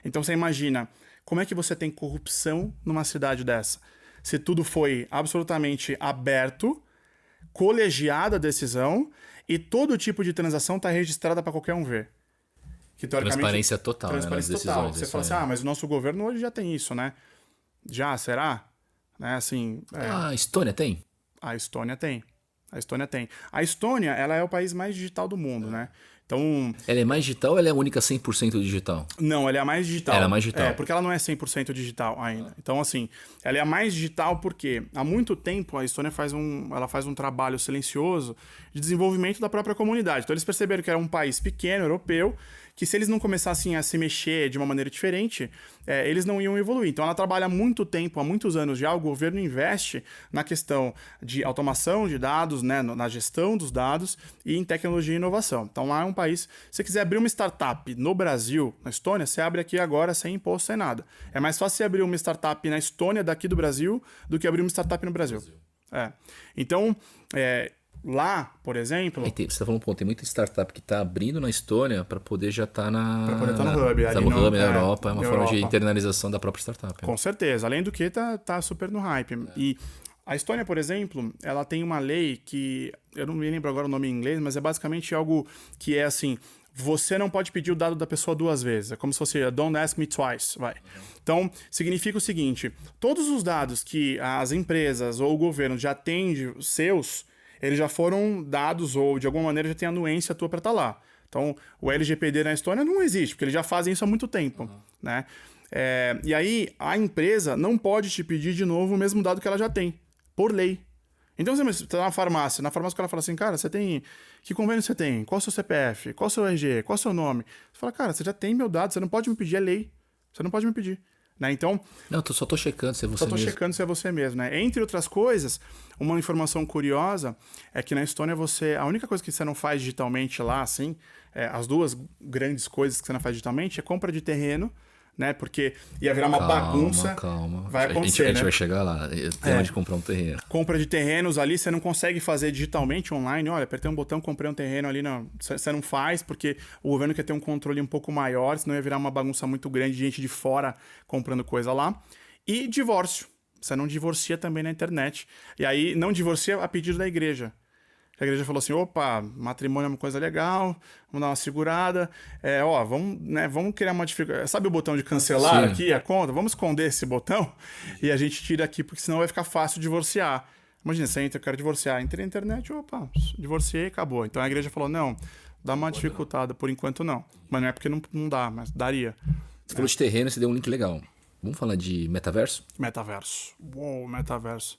Então você imagina, como é que você tem corrupção numa cidade dessa? Se tudo foi absolutamente aberto, colegiada a decisão... E todo tipo de transação está registrada para qualquer um ver. Que, transparência total. Transparência nas total. decisões, Você fala assim, mas o nosso governo hoje já tem isso, né? Já, será? Né, assim, A Estônia tem? A Estônia tem. A Estônia, ela é o país mais digital do mundo, né? Então... Ela é mais digital ou ela é a única 100% digital? Não, ela é a mais digital. Ela é mais digital. Porque ela não é 100% digital ainda. Então, assim, ela é a mais digital porque há muito tempo a Estônia faz um trabalho silencioso de desenvolvimento da própria comunidade. Então, eles perceberam que era um país pequeno, europeu, que se eles não começassem a se mexer de uma maneira diferente, eles não iam evoluir. Então ela trabalha há muito tempo, há muitos anos já, o governo investe na questão de automação de dados, né, na gestão dos dados e em tecnologia e inovação. Então lá é um país, se você quiser abrir uma startup no Brasil, na Estônia, você abre aqui agora sem imposto, sem nada. É mais fácil você abrir uma startup na Estônia daqui do Brasil do que abrir uma startup no Brasil. Então, lá, por exemplo... Você está falando, tem muita startup que está abrindo na Estônia para poder já estar Para poder estar no hub. Está no hub na Europa, é uma forma de internalização da própria startup. Com certeza. Além do que, tá super no hype. E a Estônia, por exemplo, ela tem uma lei que... Eu não me lembro agora o nome em inglês, mas é basicamente algo que é assim... você não pode pedir o dado da pessoa 2 vezes. É como se fosse don't ask me twice, vai. Então, significa o seguinte, todos os dados que as empresas ou o governo já têm seus, eles já foram dados ou, de alguma maneira, já tem anuência tua para estar lá. Então, o LGPD na Estônia não existe, porque eles já fazem isso há muito tempo, né? E aí, a empresa não pode te pedir de novo o mesmo dado que ela já tem, por lei. Então, você está na farmácia o cara fala assim, cara, você tem... Que convênio você tem? Qual o seu CPF? Qual o seu RG? Qual o seu nome? Você fala, cara, você já tem meu dado, você não pode me pedir, é lei. Você não pode me pedir. Né? Então... Não, só tô checando se é você mesmo. Só tô checando se é você mesmo, né? Entre outras coisas, uma informação curiosa é que na Estônia a única coisa que você não faz digitalmente lá, assim, as 2 grandes coisas que você não faz digitalmente é compra de terreno, né? Porque ia virar uma bagunça. Calma. Vai acontecer, a gente né? vai chegar lá. Tem onde comprar um terreno. Compra de terrenos ali, você não consegue fazer digitalmente, online. Olha, apertei um botão, comprei um terreno ali. Não, você não faz, porque o governo quer ter um controle um pouco maior, senão ia virar uma bagunça muito grande de gente de fora comprando coisa lá. E divórcio. Você não divorcia também na internet. E aí, não divorcia a pedido da igreja. A igreja falou assim, opa, matrimônio é uma coisa legal, vamos dar uma segurada, vamos criar uma dificuldade. Sabe o botão de cancelar aqui, a conta? Vamos esconder esse botão e a gente tira aqui, porque senão vai ficar fácil divorciar. Imagina, você entra, eu quero divorciar. Entrei na internet, opa, divorciei e acabou. Então a igreja falou, não, dá uma dificultada, por enquanto não. Mas não é porque não dá, mas daria. Você falou de terreno, você deu um link legal. Vamos falar de metaverso? Metaverso. Uou, metaverso.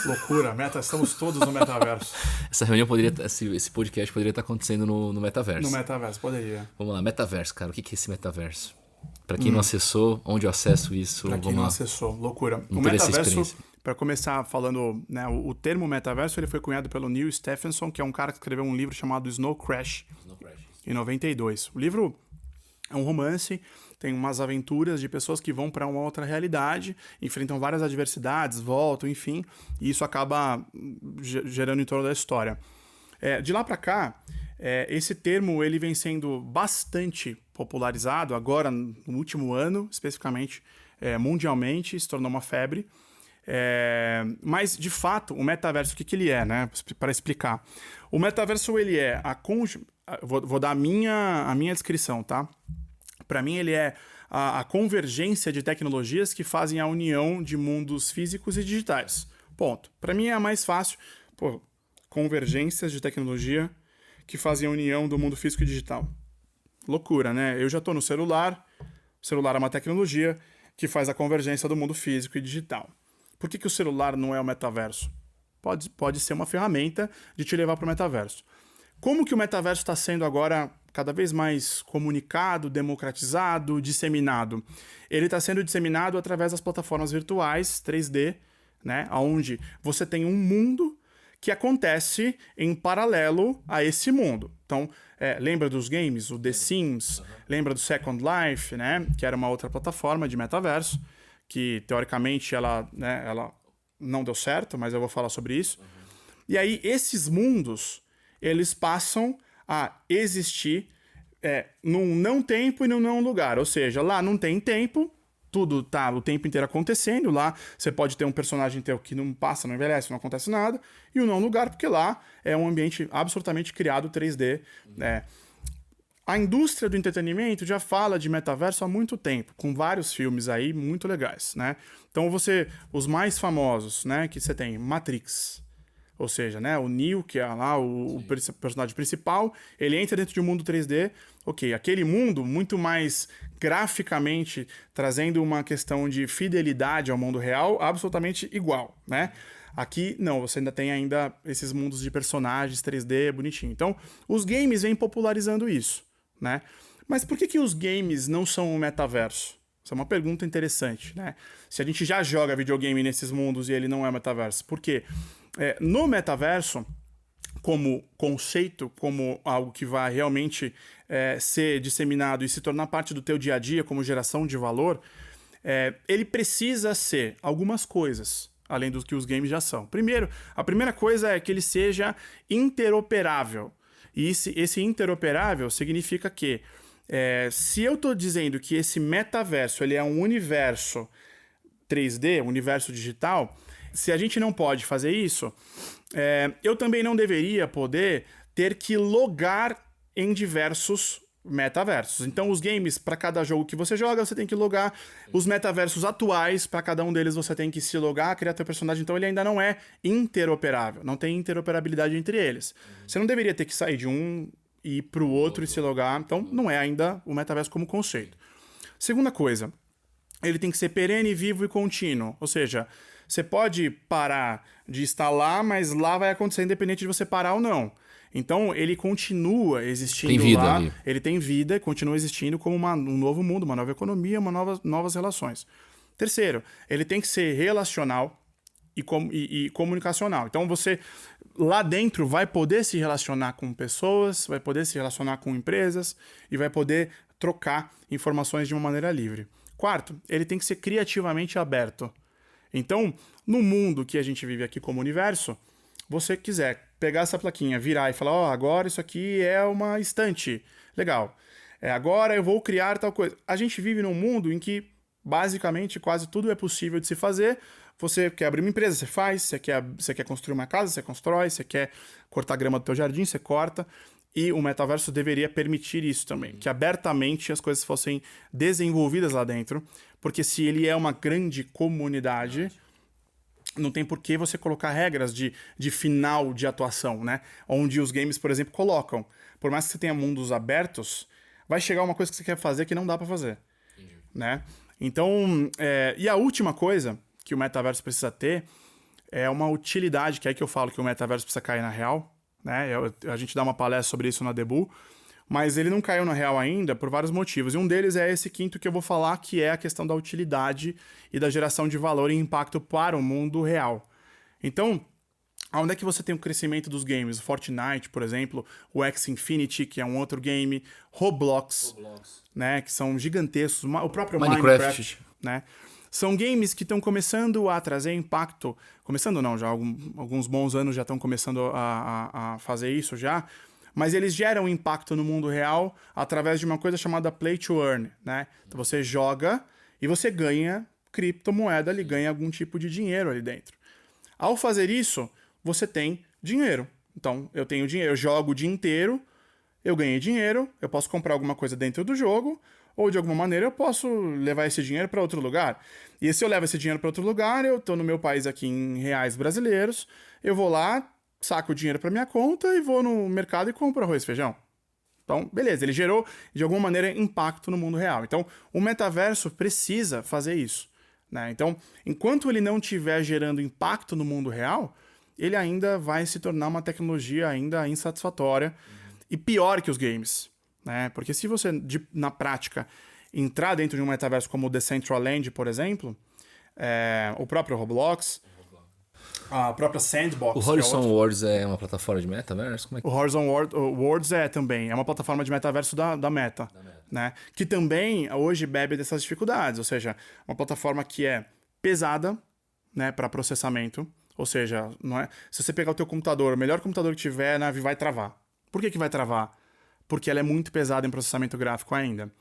Loucura, estamos todos no metaverso. Essa reunião esse podcast poderia estar acontecendo no metaverso. No metaverso, poderia. Vamos lá, metaverso, cara. O que é esse metaverso? Para quem não acessou, onde eu acesso isso? Para quem não acessou, loucura. O metaverso, para começar falando, né, o termo metaverso, ele foi cunhado pelo Neil Stephenson, que é um cara que escreveu um livro chamado Snow Crash, em 92. O livro é um romance, tem umas aventuras de pessoas que vão para uma outra realidade, enfrentam várias adversidades, voltam, enfim, e isso acaba gerando em torno da história. De lá para cá, esse termo ele vem sendo bastante popularizado, agora no último ano, especificamente mundialmente, se tornou uma febre. Mas, de fato, o metaverso, o que ele é, né? Para explicar. O metaverso, ele é vou dar a minha descrição, tá? Para mim, ele é a convergência de tecnologias que fazem a união de mundos físicos e digitais. Ponto. Para mim é a mais fácil. Convergências de tecnologia que fazem a união do mundo físico e digital. Loucura, né? Eu já estou no celular. O celular é uma tecnologia que faz a convergência do mundo físico e digital. Por que o celular não é o metaverso? Pode ser uma ferramenta de te levar para o metaverso. Como que o metaverso está sendo agora cada vez mais comunicado, democratizado, disseminado? Ele está sendo disseminado através das plataformas virtuais 3D, né? Onde você tem um mundo que acontece em paralelo a esse mundo. Então, lembra dos games, o The Sims, lembra do Second Life, né? Que era uma outra plataforma de metaverso, que teoricamente ela não deu certo, mas eu vou falar sobre isso. E aí, esses mundos, eles passam a existir num não tempo e num não lugar. Ou seja, lá não tem tempo, tudo tá o tempo inteiro acontecendo. Lá você pode ter um personagem teu que não passa, não envelhece, não acontece nada. E o não lugar, porque lá é um ambiente absolutamente criado 3D. A indústria do entretenimento já fala de metaverso há muito tempo, com vários filmes aí muito legais, né? Então os mais famosos, né, que você tem, Matrix. Ou seja, né, o Neo, que é lá o personagem principal, ele entra dentro de um mundo 3D. Ok, aquele mundo muito mais graficamente, trazendo uma questão de fidelidade ao mundo real, absolutamente igual, né? Aqui, não, você ainda tem esses mundos de personagens 3D bonitinho. Então, os games vêm popularizando isso, né? Mas por que os games não são um metaverso? Essa é uma pergunta interessante, né? Se a gente já joga videogame nesses mundos e ele não é metaverso, por quê? No metaverso, como conceito, como algo que vai realmente ser disseminado e se tornar parte do teu dia a dia como geração de valor, ele precisa ser algumas coisas, além do que os games já são. Primeiro, a primeira coisa é que ele seja interoperável. E esse interoperável significa que se eu estou dizendo que esse metaverso ele é um universo 3D, um universo digital, se a gente não pode fazer isso, eu também não deveria poder ter que logar em diversos metaversos. Então, os games, para cada jogo que você joga, você tem que logar. Os metaversos atuais, para cada um deles, você tem que se logar, criar teu personagem. Então, ele ainda não é interoperável. Não tem interoperabilidade entre eles. Você não deveria ter que sair de um e ir pro outro e se logar. Então, não é ainda o metaverso como conceito. Segunda coisa, ele tem que ser perene, vivo e contínuo. Ou seja, você pode parar de estar lá, mas lá vai acontecer independente de você parar ou não. Então, ele continua existindo tem vida lá, ali. ele tem vida, continua existindo como um novo mundo, uma nova economia, novas relações. Terceiro, ele tem que ser relacional e comunicacional. Então, você lá dentro vai poder se relacionar com pessoas, vai poder se relacionar com empresas e vai poder trocar informações de uma maneira livre. Quarto, ele tem que ser criativamente aberto. Então, no mundo que a gente vive aqui como universo, você quiser pegar essa plaquinha, virar e falar, ó, agora isso aqui é uma estante. Legal. Agora eu vou criar tal coisa. A gente vive num mundo em que, basicamente, quase tudo é possível de se fazer. Você quer abrir uma empresa, você faz. Você quer construir uma casa, você constrói. Você quer cortar grama do teu jardim, você corta. E o metaverso deveria permitir isso também. Que abertamente as coisas fossem desenvolvidas lá dentro. Porque se ele é uma grande comunidade, não tem por que você colocar regras de final de atuação, né? Onde os games, por exemplo, colocam. Por mais que você tenha mundos abertos, vai chegar uma coisa que você quer fazer que não dá pra fazer. Né? Então, e a última coisa que o metaverso precisa ter é uma utilidade, que é aí que eu falo que o metaverso precisa cair na real. Né? A gente dá uma palestra sobre isso na Debu, mas ele não caiu na real ainda por vários motivos. E um deles é esse quinto que eu vou falar, que é a questão da utilidade e da geração de valor e impacto para o mundo real. Então, onde é que você tem o crescimento dos games? Fortnite, por exemplo, o Axie Infinity, que é um outro game, Roblox. Né? Que são gigantescos, o próprio Minecraft, né? São games que estão começando a trazer impacto, começando não, já há alguns bons anos já estão começando a fazer isso já, mas eles geram impacto no mundo real através de uma coisa chamada Play to Earn, né? Então você joga e você ganha criptomoeda, ele ganha algum tipo de dinheiro ali dentro. Ao fazer isso, você tem dinheiro. Então, eu tenho dinheiro, eu jogo o dia inteiro, eu ganhei dinheiro, eu posso comprar alguma coisa dentro do jogo, ou de alguma maneira eu posso levar esse dinheiro para outro lugar. E se eu levo esse dinheiro para outro lugar, eu estou no meu país aqui em reais brasileiros, eu vou lá, saco o dinheiro para minha conta e vou no mercado e compro arroz e feijão. Então, beleza, ele gerou de alguma maneira impacto no mundo real. Então, o metaverso precisa fazer isso. Né? Então, enquanto ele não estiver gerando impacto no mundo real, ele ainda vai se tornar uma tecnologia ainda insatisfatória e pior que os games. Né? Porque se você, na prática, entrar dentro de um metaverso como o Decentraland, por exemplo, o próprio Roblox, a própria Sandbox... O Horizon Worlds é uma plataforma de metaverso? Como é que... O Horizon Worlds também é uma plataforma de metaverso da Meta. Né? Que também hoje bebe dessas dificuldades, ou seja, uma plataforma que é pesada, né, para processamento, ou seja, não é, se você pegar o teu computador, o melhor computador que tiver, a nave vai travar. Por que vai travar? Porque ela é muito pesada em processamento gráfico ainda.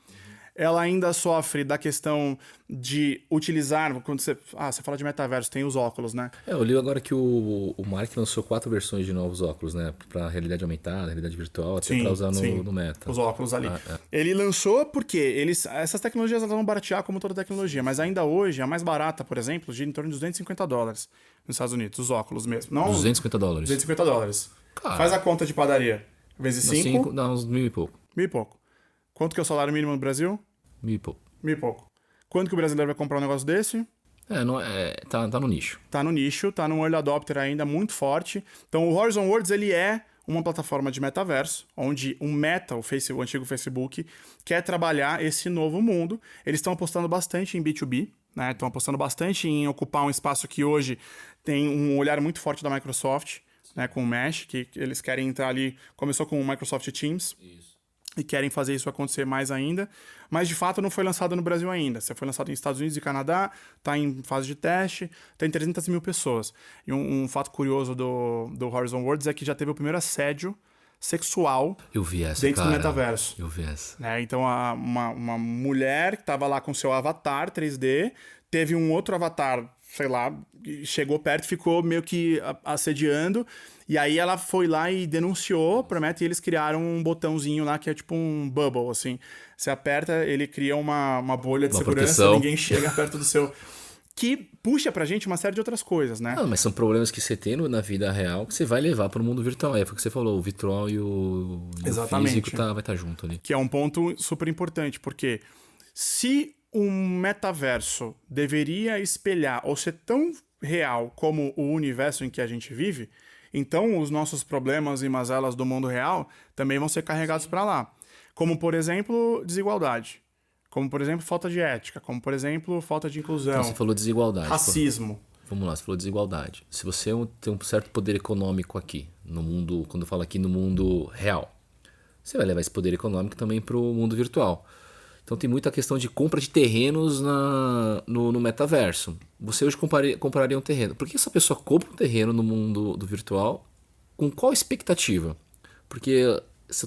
Ela ainda sofre da questão de utilizar... Quando você fala de metaverso, tem os óculos, né? Eu li agora que o Mark lançou 4 versões de novos óculos, né? Para realidade aumentada, realidade virtual, até para usar no Meta. Os óculos ali. Ele lançou porque essas tecnologias elas vão baratear como toda tecnologia, mas ainda hoje, a mais barata, por exemplo, gira em torno de $250 nos Estados Unidos, os óculos mesmo. Não, $250. $250. Cara, faz a conta de padaria. Vezes 5. Dá uns 1.000 e pouco. 1.000 e pouco. Quanto que é o salário mínimo no Brasil? 1.000 e pouco. 1.000 e pouco. Quanto que o brasileiro vai comprar um negócio desse? Tá no nicho. Tá no nicho, tá no early adopter ainda muito forte. Então o Horizon Worlds, ele é uma plataforma de metaverso, onde o Meta, o antigo Facebook, quer trabalhar esse novo mundo. Eles estão apostando bastante em B2B, né? Estão apostando bastante em ocupar um espaço que hoje tem um olhar muito forte da Microsoft, né, com o Mesh, que eles querem entrar ali, começou com o Microsoft Teams. Isso. E querem fazer isso acontecer mais ainda, mas de fato não foi lançado no Brasil ainda. Você foi lançado nos Estados Unidos e Canadá, está em fase de teste, tem 300 mil pessoas. E um fato curioso do Horizon Worlds é que já teve o primeiro assédio sexual dentro do metaverso. Eu vi essa. Né? Então, uma mulher que estava lá com seu avatar 3D, teve um outro avatar sei lá, chegou perto, ficou meio que assediando. E aí ela foi lá e denunciou pra Meta e eles criaram um botãozinho lá que é tipo um bubble, assim. Você aperta, ele cria uma bolha de segurança, proteção. ninguém chega perto do seu... Que puxa pra gente uma série de outras coisas, né? Não, mas são problemas que você tem na vida real que você vai levar para o mundo virtual. É o que você falou, o virtual e o físico vai estar junto ali. Que é um ponto super importante, porque se um metaverso deveria espelhar ou ser tão real como o universo em que a gente vive, então os nossos problemas e mazelas do mundo real também vão ser carregados para lá. Como, por exemplo, desigualdade. Como, por exemplo, falta de ética. Como, por exemplo, falta de inclusão. Então, você falou desigualdade. Racismo. Vamos lá, você falou desigualdade. Se você tem um certo poder econômico aqui, no mundo, quando eu falo aqui no mundo real, você vai levar esse poder econômico também para o mundo virtual. Então tem muita questão de compra de terrenos no metaverso. Você hoje compraria um terreno. Por que essa pessoa compra um terreno no mundo do virtual? Com qual expectativa? Porque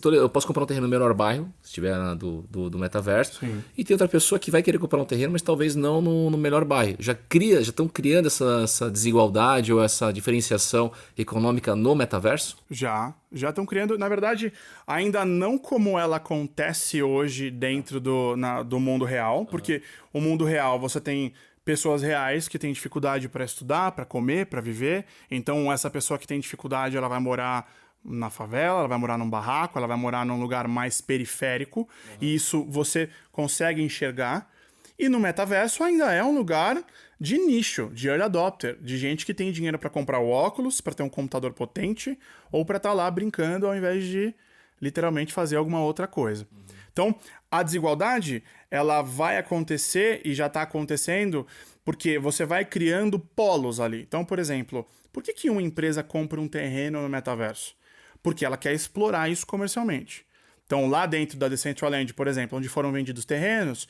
eu posso comprar um terreno no menor bairro, se estiver do metaverso, Sim. e tem outra pessoa que vai querer comprar um terreno, mas talvez não no melhor bairro. Já estão criando essa desigualdade ou essa diferenciação econômica no metaverso? Já estão criando, na verdade, ainda não como ela acontece hoje dentro do mundo real, porque o mundo real você tem pessoas reais que têm dificuldade para estudar, para comer, para viver, então essa pessoa que tem dificuldade, ela vai morar na favela, ela vai morar num barraco, ela vai morar num lugar mais periférico, e isso você consegue enxergar. E no metaverso ainda é um lugar de nicho, de early adopter, de gente que tem dinheiro para comprar o óculos, para ter um computador potente, ou para estar lá brincando ao invés de literalmente fazer alguma outra coisa. Então, a desigualdade, ela vai acontecer e já está acontecendo porque você vai criando polos ali. Então, por exemplo, por que uma empresa compra um terreno no metaverso? Porque ela quer explorar isso comercialmente. Então, lá dentro da Decentraland, por exemplo, onde foram vendidos terrenos,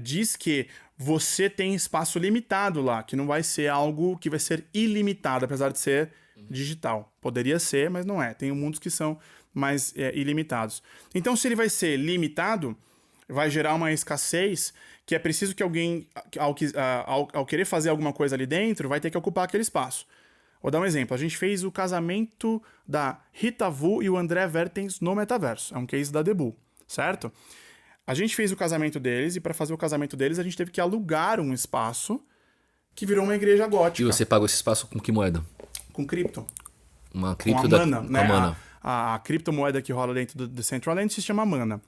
diz que você tem espaço limitado lá, que não vai ser algo que vai ser ilimitado, apesar de ser digital. Poderia ser, mas não é. Tem mundos que são mais ilimitados. Então, se ele vai ser limitado, vai gerar uma escassez que é preciso que alguém, ao querer fazer alguma coisa ali dentro, vai ter que ocupar aquele espaço. Vou dar um exemplo. A gente fez o casamento da Rita Vu e o André Vertens no metaverso. É um case da Debu, certo? A gente fez o casamento deles e para fazer o casamento deles a gente teve que alugar um espaço que virou uma igreja gótica. E você pagou esse espaço com que moeda? Com cripto. Uma cripto com a Mana, né? A Mana. A criptomoeda que rola dentro do Decentraland se chama Mana.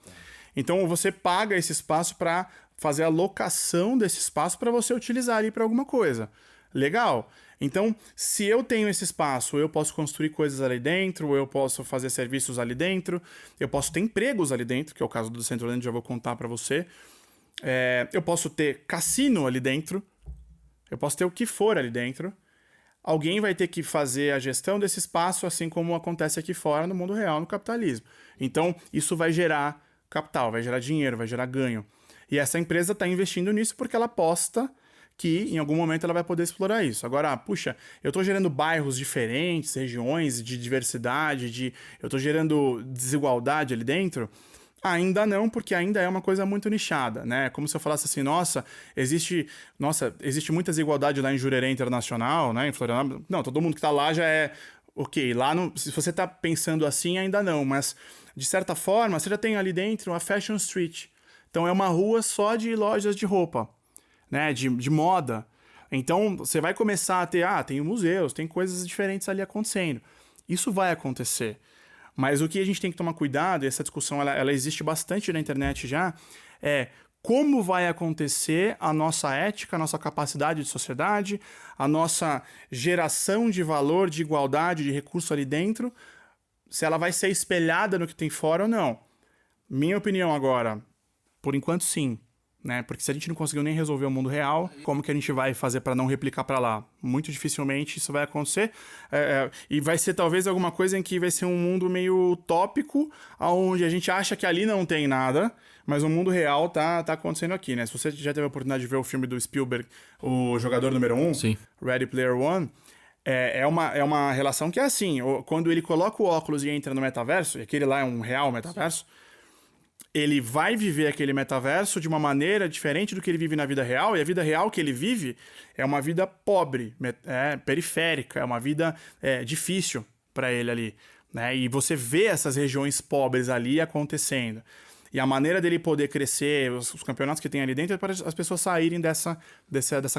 Então você paga esse espaço para fazer a locação desse espaço para você utilizar ali para alguma coisa. Legal. Então, se eu tenho esse espaço, eu posso construir coisas ali dentro, eu posso fazer serviços ali dentro, eu posso ter empregos ali dentro, que é o caso do Decentraland, já vou contar para você. Eu posso ter cassino ali dentro, eu posso ter o que for ali dentro. Alguém vai ter que fazer a gestão desse espaço, assim como acontece aqui fora no mundo real, no capitalismo. Então, isso vai gerar capital, vai gerar dinheiro, vai gerar ganho. E essa empresa está investindo nisso porque ela aposta que em algum momento ela vai poder explorar isso. Agora, puxa, eu estou gerando bairros diferentes, regiões de diversidade, eu estou gerando desigualdade ali dentro? Ainda não, porque ainda é uma coisa muito nichada, né? Como se eu falasse assim, existe muita desigualdade lá em Jurerê Internacional, né? Em Florianópolis. Não, todo mundo que está lá já é ok. Lá, se você está pensando assim, ainda não, mas de certa forma, você já tem ali dentro a Fashion Street. Então é uma rua só de lojas de roupa, né, de moda. Então, você vai começar a ter, tem museus, tem coisas diferentes ali acontecendo. Isso vai acontecer. Mas o que a gente tem que tomar cuidado, e essa discussão ela existe bastante na internet já, é como vai acontecer a nossa ética, a nossa capacidade de sociedade, a nossa geração de valor, de igualdade, de recurso ali dentro, se ela vai ser espelhada no que tem fora ou não. Minha opinião agora, por enquanto sim. Né? Porque se a gente não conseguiu nem resolver o mundo real, como que a gente vai fazer para não replicar para lá? Muito dificilmente isso vai acontecer. E vai ser talvez alguma coisa em que vai ser um mundo meio utópico, onde a gente acha que ali não tem nada, mas o mundo real tá acontecendo aqui, né? Se você já teve a oportunidade de ver o filme do Spielberg, O Jogador Número 1, Sim. Ready Player One, é uma relação que é assim, quando ele coloca o óculos e entra no metaverso, e aquele lá é um real metaverso, ele vai viver aquele metaverso de uma maneira diferente do que ele vive na vida real, e a vida real que ele vive é uma vida pobre, periférica, é uma vida difícil para ele ali, né? E você vê essas regiões pobres ali acontecendo. E a maneira dele poder crescer, os campeonatos que tem ali dentro, é para as pessoas saírem dessa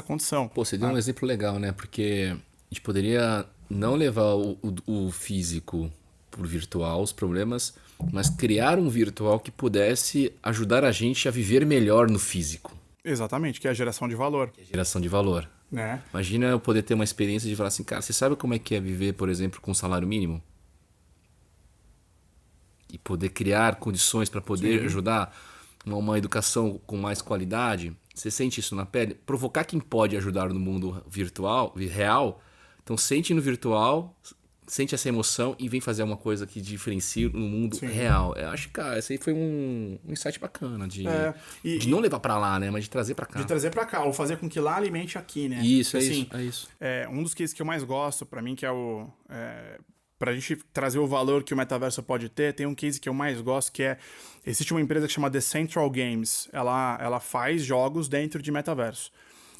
condição. Pô, você deu um exemplo legal, né? Porque a gente poderia não levar o físico pro virtual, os problemas, mas criar um virtual que pudesse ajudar a gente a viver melhor no físico. Exatamente, que é a geração de valor. Geração de valor. Né? Imagina eu poder ter uma experiência de falar assim, cara, você sabe como é que é viver, por exemplo, com salário mínimo? E poder criar condições para poder ajudar uma educação com mais qualidade. Você sente isso na pele? Provocar quem pode ajudar no mundo virtual, real. Então sente no virtual, sente essa emoção e vem fazer uma coisa que diferencia no mundo real. Eu acho que, cara, esse aí foi um insight bacana de não levar para lá, né? Mas de trazer para cá. De trazer para cá, ou fazer com que lá alimente aqui, né? Isso, assim, é isso. Um dos cases que eu mais gosto, para mim, que é pra gente trazer o valor que o metaverso pode ter, tem um case que eu mais gosto, que existe uma empresa que chama The Central Games. Ela faz jogos dentro de metaverso.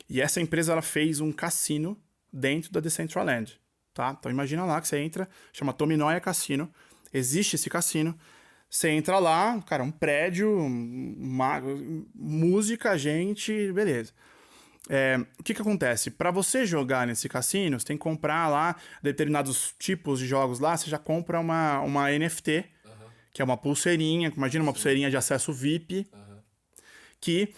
E essa empresa, ela fez um cassino dentro da Decentraland, tá? Então imagina lá que você entra, chama Tominoia Cassino, existe esse cassino, você entra lá, cara, um prédio, música, gente, beleza. O que acontece? Para você jogar nesse cassino, você tem que comprar lá determinados tipos de jogos lá, você já compra uma NFT, que é uma pulseirinha, imagina uma pulseirinha de acesso VIP, que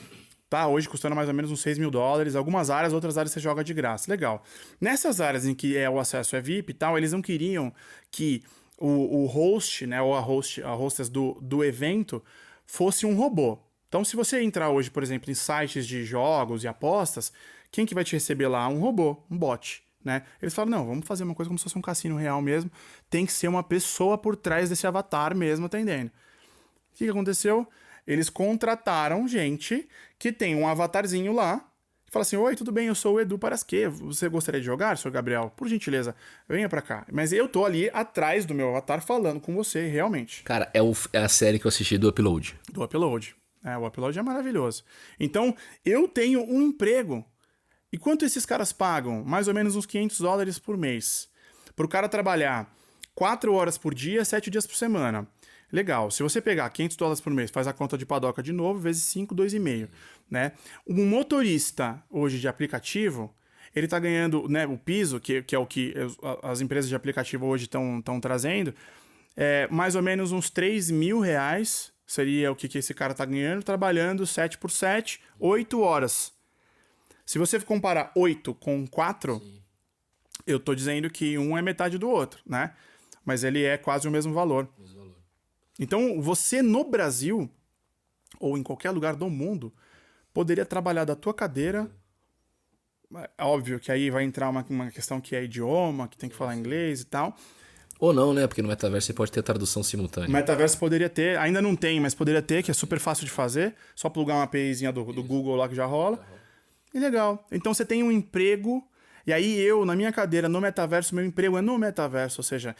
tá hoje custando mais ou menos uns $6.000, algumas áreas, outras áreas você joga de graça, legal. Nessas áreas em que o acesso é VIP e tal, eles não queriam que o host, né, ou a hostess do evento fosse um robô. Então, se você entrar hoje, por exemplo, em sites de jogos e apostas, quem que vai te receber lá? Um robô, um bot, né? Eles falam, não, vamos fazer uma coisa como se fosse um cassino real mesmo, tem que ser uma pessoa por trás desse avatar mesmo atendendo. O que aconteceu? Eles contrataram gente que tem um avatarzinho lá, e fala assim, oi, tudo bem, eu sou o Edu Parasquê, você gostaria de jogar, senhor Gabriel? Por gentileza, venha pra cá. Mas eu tô ali atrás do meu avatar falando com você, realmente. Cara, é a série que eu assisti do Upload. Do Upload. O Upload é maravilhoso. Então, eu tenho um emprego. E quanto esses caras pagam? Mais ou menos uns $500 por mês. Para o cara trabalhar 4 horas por dia, 7 dias por semana. Legal. Se você pegar $500 por mês, faz a conta de padoca de novo, vezes 5, 2,5. Né? Um motorista hoje de aplicativo, ele está ganhando, né, o piso, que é o que as empresas de aplicativo hoje estão trazendo, mais ou menos uns R$3.000. Seria o que esse cara tá ganhando, trabalhando 7 por 7, 8 horas. Se você comparar 8 com 4, eu tô dizendo que um é metade do outro, né? Mas ele é quase o mesmo valor. Então, você no Brasil, ou em qualquer lugar do mundo, poderia trabalhar da tua cadeira. É óbvio que aí vai entrar uma questão que é idioma, que tem que falar inglês e tal. Ou não, né? Porque no metaverso você pode ter tradução simultânea. O metaverso poderia ter, ainda não tem, mas poderia ter, que é super fácil de fazer. Só plugar uma APIzinha do Google lá que já rola. E legal. Então você tem um emprego, e aí na minha cadeira, no metaverso, meu emprego é no metaverso. Ou seja,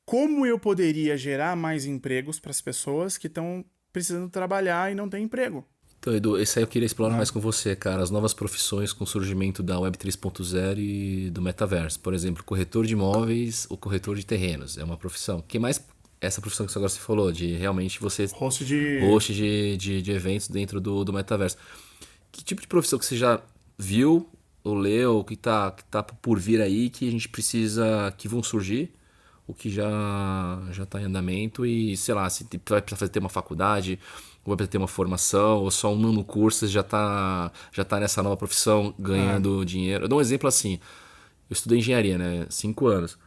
como eu poderia gerar mais empregos para as pessoas que estão precisando trabalhar e não têm emprego? Então, Edu, esse aí eu queria explorar mais com você, cara. As novas profissões com o surgimento da Web 3.0 e do metaverso. Por exemplo, corretor de imóveis ou corretor de terrenos. É uma profissão. Que mais essa profissão que agora você falou, de realmente você... Host de eventos dentro do metaverso. Que tipo de profissão que você já viu ou leu, que tá por vir aí, que a gente precisa... que vão surgir, ou que já tá em andamento e, sei lá, se vai precisar ter uma faculdade... ou vai precisar ter uma formação, ou só um ano no curso você já tá nessa nova profissão ganhando dinheiro. Eu dou um exemplo assim, eu estudei engenharia, né, 5 anos.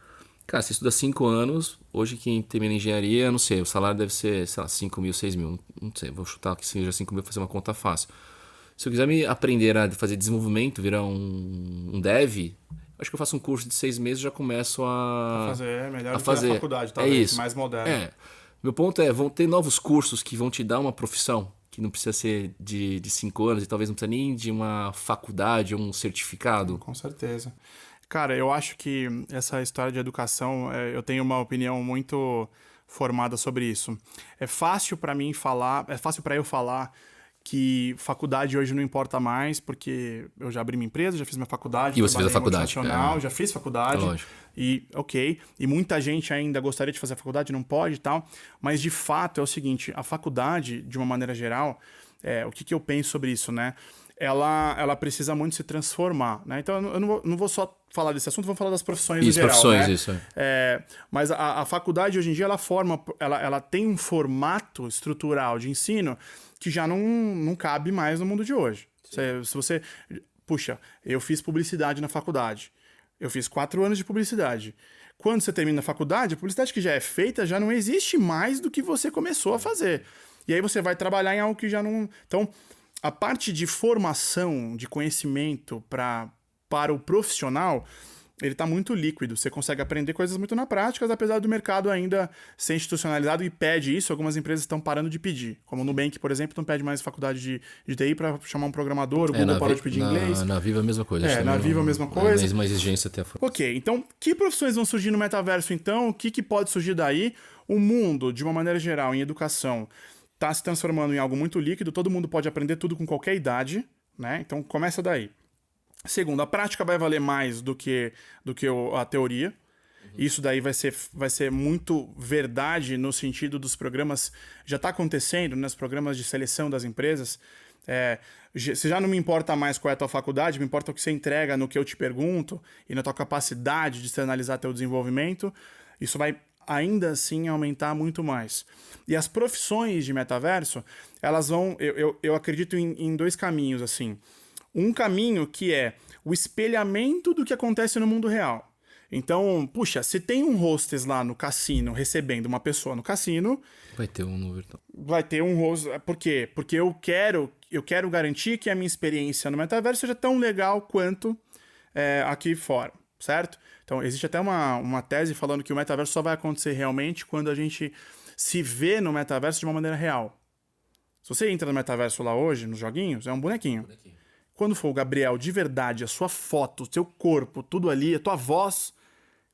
Cara, você estuda 5 anos, hoje quem termina engenharia, não sei, o salário deve ser, sei lá, 5 mil, 6 mil, não sei, vou chutar que seja 5 mil, fazer uma conta fácil. Se eu quiser me aprender a fazer desenvolvimento, virar um dev, acho que eu faço um curso de 6 meses e já começo a fazer melhor a do fazer. Que na faculdade, talvez, isso. mais moderno. Meu ponto vão ter novos cursos que vão te dar uma profissão, que não precisa ser de 5 anos e talvez não precisa nem de uma faculdade ou um certificado. Com certeza. Cara, eu acho que essa história de educação, eu tenho uma opinião muito formada sobre isso. É fácil para eu falar que faculdade hoje não importa mais, porque eu já abri minha empresa, já fiz minha faculdade. E você fez a faculdade. Já fiz faculdade. Lógico. E ok. E muita gente ainda gostaria de fazer a faculdade, não pode e tal. Mas de fato é o seguinte, a faculdade, de uma maneira geral, o que eu penso sobre isso, né? Ela precisa muito se transformar, né? Então eu não vou só falar desse assunto, vou falar das profissões no geral, profissões, né? isso. Mas a faculdade hoje em dia ela tem um formato estrutural de ensino que já não cabe mais no mundo de hoje. Se você... Puxa, eu fiz publicidade na faculdade. Eu fiz 4 anos de publicidade. Quando você termina a faculdade, a publicidade que já é feita já não existe mais do que você começou a fazer. E aí você vai trabalhar em algo que já não... Então, a parte de formação, de conhecimento para o profissional, ele está muito líquido. Você consegue aprender coisas muito na prática, apesar do mercado ainda ser institucionalizado e pede isso. Algumas empresas estão parando de pedir. Como o Nubank, por exemplo, não pede mais faculdade de TI para chamar um programador. O Google parou de pedir inglês. Na Viva é a mesma coisa. Na Viva é a mesma coisa. A mesma exigência até a formação. Ok, então, que profissões vão surgir no metaverso, então? O que pode surgir daí? O mundo, de uma maneira geral, em educação, está se transformando em algo muito líquido. Todo mundo pode aprender tudo com qualquer idade, né? Então, começa daí. Segundo, a prática vai valer mais do que a teoria. Isso daí vai ser muito verdade no sentido dos programas... Já está acontecendo nos programas de seleção das empresas. Você já não me importa mais qual é a tua faculdade, me importa o que você entrega no que eu te pergunto e na tua capacidade de externalizar teu desenvolvimento. Isso vai ainda assim aumentar muito mais. E as profissões de metaverso, elas vão... Eu acredito em 2 caminhos, assim. Um caminho que é o espelhamento do que acontece no mundo real. Então, puxa, se tem um hostess lá no cassino recebendo uma pessoa no cassino... Vai ter um no virtual. Vai ter um hostess... Por quê? Porque eu quero garantir que a minha experiência no metaverso seja tão legal quanto aqui fora, certo? Então, existe até uma tese falando que o metaverso só vai acontecer realmente quando a gente se vê no metaverso de uma maneira real. Se você entra no metaverso lá hoje, nos joguinhos, é um bonequinho. Quando for o Gabriel de verdade, a sua foto, o seu corpo, tudo ali, a tua voz,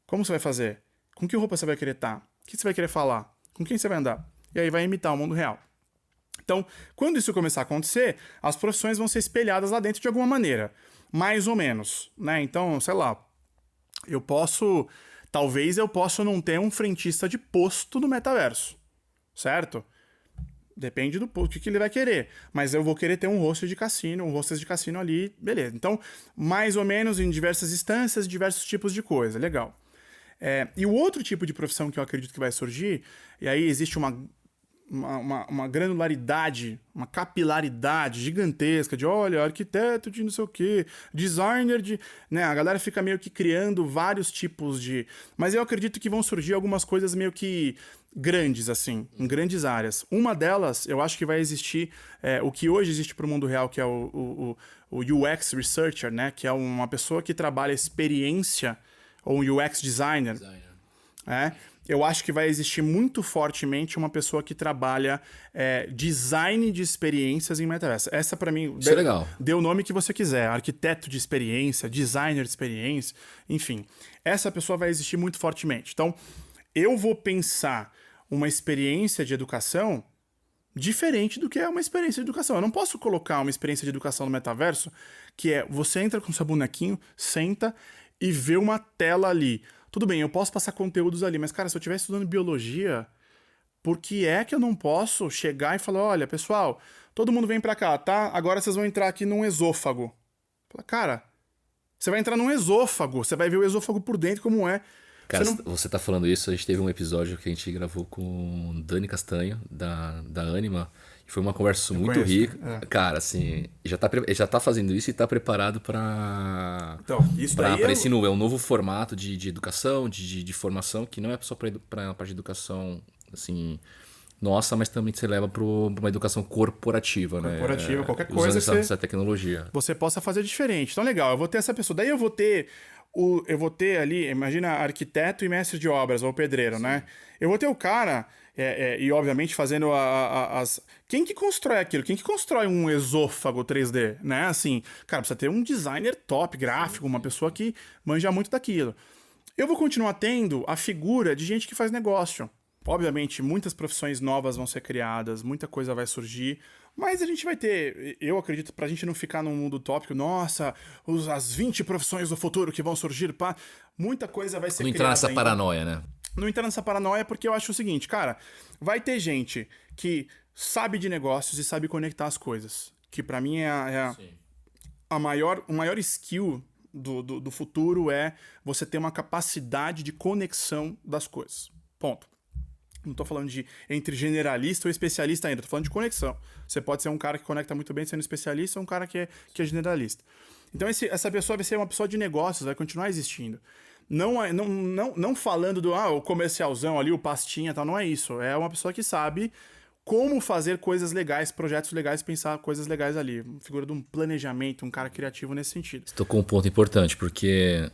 como você vai fazer? Com que roupa você vai querer estar? O que você vai querer falar? Com quem você vai andar? E aí vai imitar o mundo real. Então, quando isso começar a acontecer, as profissões vão ser espelhadas lá dentro de alguma maneira. Mais ou menos, né? Então, sei lá, talvez eu possa não ter um frentista de posto no metaverso, certo? Depende do que ele vai querer. Mas eu vou querer ter um hostess de cassino ali, beleza. Então, mais ou menos em diversas instâncias, diversos tipos de coisa. Legal. E o outro tipo de profissão que eu acredito que vai surgir, e aí existe uma granularidade, uma capilaridade gigantesca de, olha, arquiteto de não sei o quê, designer de... Né, a galera fica meio que criando vários tipos de... Mas eu acredito que vão surgir algumas coisas meio que grandes, assim, em grandes áreas. Uma delas, eu acho que vai existir o que hoje existe para o mundo real, que é o UX Researcher, né? Que é uma pessoa que trabalha experiência, ou um UX Designer. Eu acho que vai existir muito fortemente uma pessoa que trabalha design de experiências em metaverso. Essa, para mim, isso é legal. Dê o nome que você quiser. Arquiteto de experiência, designer de experiência, enfim. Essa pessoa vai existir muito fortemente. Então, eu vou pensar uma experiência de educação diferente do que é uma experiência de educação. Eu não posso colocar uma experiência de educação no metaverso que você entra com seu bonequinho, senta e vê uma tela ali. Tudo bem, eu posso passar conteúdos ali, mas, cara, se eu estiver estudando biologia, por que é que eu não posso chegar e falar, olha, pessoal, todo mundo vem pra cá, tá? Agora vocês vão entrar aqui num esôfago. Cara, você vai entrar num esôfago, você vai ver o esôfago por dentro como é. Cara, você tá falando isso, a gente teve um episódio que a gente gravou com o Dani Castanho, da Anima, e foi uma conversa muito rica. Cara, assim, já tá fazendo isso e tá preparado para esse novo. É um novo formato de educação, de formação, que não é só para a parte de educação, assim, nossa, mas também você leva para uma educação corporativa, né? Corporativa, qualquer coisa. Usando essa tecnologia. Você possa fazer diferente. Então, legal, eu vou ter essa pessoa. Daí eu vou ter ali, imagina, arquiteto e mestre de obras, ou pedreiro, sim, né? Eu vou ter o cara, e obviamente fazendo as... Quem que constrói aquilo? Quem que constrói um esôfago 3D, né? Assim, cara, precisa ter um designer top, gráfico, uma pessoa que manja muito daquilo. Eu vou continuar tendo a figura de gente que faz negócio. Obviamente, muitas profissões novas vão ser criadas, muita coisa vai surgir, mas a gente vai ter, eu acredito, pra gente não ficar num mundo utópico, nossa, as 20 profissões do futuro que vão surgir, pá, muita coisa vai ser Não criada entrar nessa ainda. paranoia, né? Não entrar nessa paranoia porque eu acho o seguinte, cara, vai ter gente que sabe de negócios e sabe conectar as coisas, que pra mim o maior skill do futuro é você ter uma capacidade de conexão das coisas. Ponto. Não tô falando de entre generalista ou especialista ainda, tô falando de conexão. Você pode ser um cara que conecta muito bem sendo especialista ou um cara que é generalista. Então essa pessoa vai ser uma pessoa de negócios, vai continuar existindo. Não falando do o comercialzão ali, o pastinha e tal, não é isso. É uma pessoa que sabe como fazer coisas legais, projetos legais, pensar coisas legais ali. Figura de um planejamento, um cara criativo nesse sentido. Você tocou um ponto importante, porque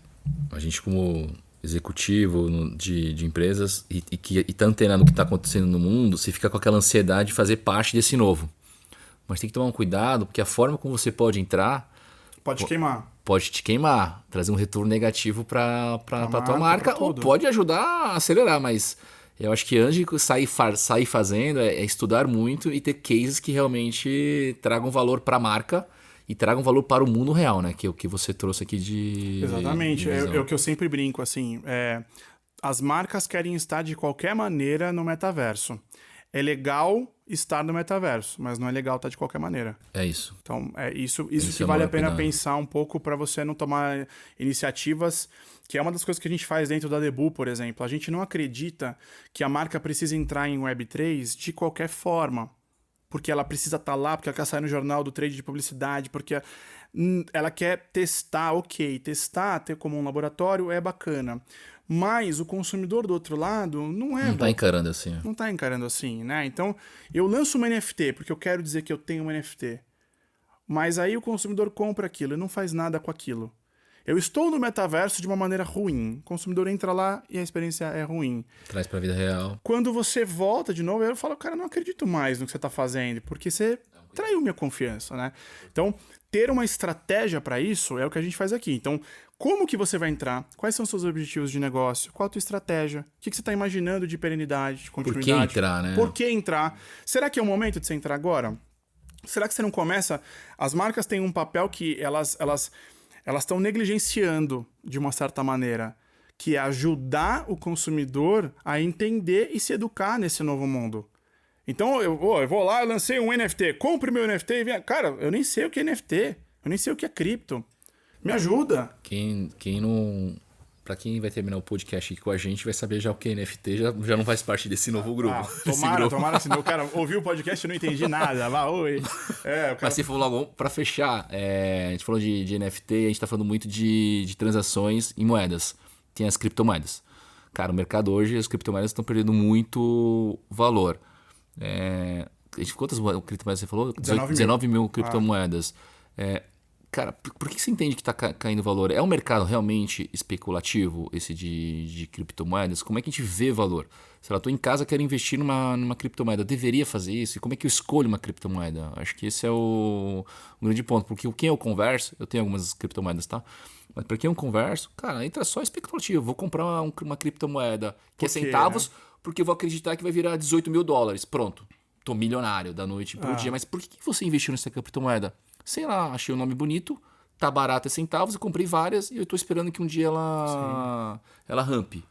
a gente como executivo de empresas e tá antenado no que está acontecendo no mundo, você fica com aquela ansiedade de fazer parte desse novo. Mas tem que tomar um cuidado, porque a forma como você pode entrar... Pode queimar. Pode te queimar, trazer um retorno negativo para a tua marca, ou tudo. pode ajudar a acelerar, mas eu acho que antes de sair fazendo é estudar muito e ter cases que realmente tragam valor para a marca e tragam valor para o mundo real, né? Que é o que você trouxe aqui de... Exatamente, de é o que eu sempre brinco, assim, as marcas querem estar de qualquer maneira no metaverso. É legal estar no metaverso, mas não é legal estar de qualquer maneira. É isso. Então, é isso que vale a pena pensar um pouco para você não tomar iniciativas, que é uma das coisas que a gente faz dentro da Debu, por exemplo. A gente não acredita que a marca precisa entrar em Web3 de qualquer forma, porque ela precisa estar lá, porque ela quer sair no jornal do trade de publicidade, porque ela quer testar, testar, ter como um laboratório é bacana. Mas o consumidor do outro lado não tá encarando assim. Não tá encarando assim, né? Então, eu lanço uma NFT porque eu quero dizer que eu tenho uma NFT. Mas aí o consumidor compra aquilo e não faz nada com aquilo. Eu estou no metaverso de uma maneira ruim. O consumidor entra lá e a experiência é ruim. Traz pra vida real. Quando você volta de novo, eu falo, cara, não acredito mais no que você tá fazendo, porque você traiu minha confiança, né? Então, ter uma estratégia para isso é o que a gente faz aqui. Então, como que você vai entrar? Quais são os seus objetivos de negócio? Qual a tua estratégia? O que você está imaginando de perenidade, de continuidade? Por que entrar, né? Por que entrar? Será que é o momento de você entrar agora? Será que você não começa... As marcas têm um papel que elas estão negligenciando de uma certa maneira, que é ajudar o consumidor a entender e se educar nesse novo mundo. Então, eu vou lá, eu lancei um NFT, compre meu NFT e vem... Cara, eu nem sei o que é NFT, eu nem sei o que é cripto. Me ajuda. Quem não... Pra quem vai terminar o podcast aqui com a gente, vai saber já o que é NFT, já não faz parte desse novo grupo. Tomara, senão o cara ouviu o podcast e não entendi nada. oi. Mas você falou logo, pra fechar, a gente falou de NFT, a gente tá falando muito de transações em moedas. Tem as criptomoedas. Cara, o mercado hoje, as criptomoedas estão perdendo muito valor. Quantas criptomoedas você falou? 19 mil criptomoedas. Cara, por que você entende que está caindo valor? É um mercado realmente especulativo, esse de criptomoedas? Como é que a gente vê valor? Se eu estou em casa, quero investir numa criptomoeda, deveria fazer isso? E como é que eu escolho uma criptomoeda? Acho que esse é o grande ponto. Porque quem eu converso, eu tenho algumas criptomoedas, tá? Mas para quem eu converso, cara, entra só especulativo. Vou comprar uma criptomoeda que é centavos, porque eu vou acreditar que vai virar 18 mil dólares. Pronto, tô milionário da noite pro dia. Mas por que você investiu nessa criptomoeda? Sei lá, achei o nome bonito, tá barato, é centavos, eu comprei várias e eu tô esperando que um dia ela rampe.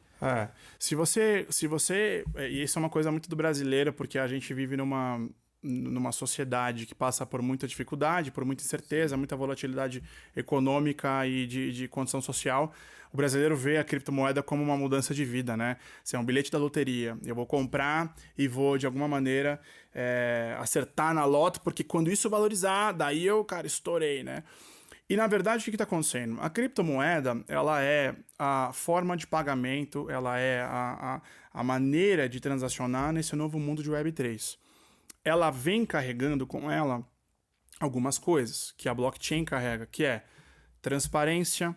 Se você... E isso é uma coisa muito do brasileiro, porque a gente vive numa sociedade que passa por muita dificuldade, por muita incerteza, muita volatilidade econômica e de condição social. O brasileiro vê a criptomoeda como uma mudança de vida, né? Isso é um bilhete da loteria. Eu vou comprar e vou, de alguma maneira, acertar na loto, porque quando isso valorizar, daí eu, cara, estourei, né? E, na verdade, o que está acontecendo? A criptomoeda, ela é a forma de pagamento, ela é a maneira de transacionar nesse novo mundo de Web3. Ela vem carregando com ela algumas coisas que a blockchain carrega, que é transparência,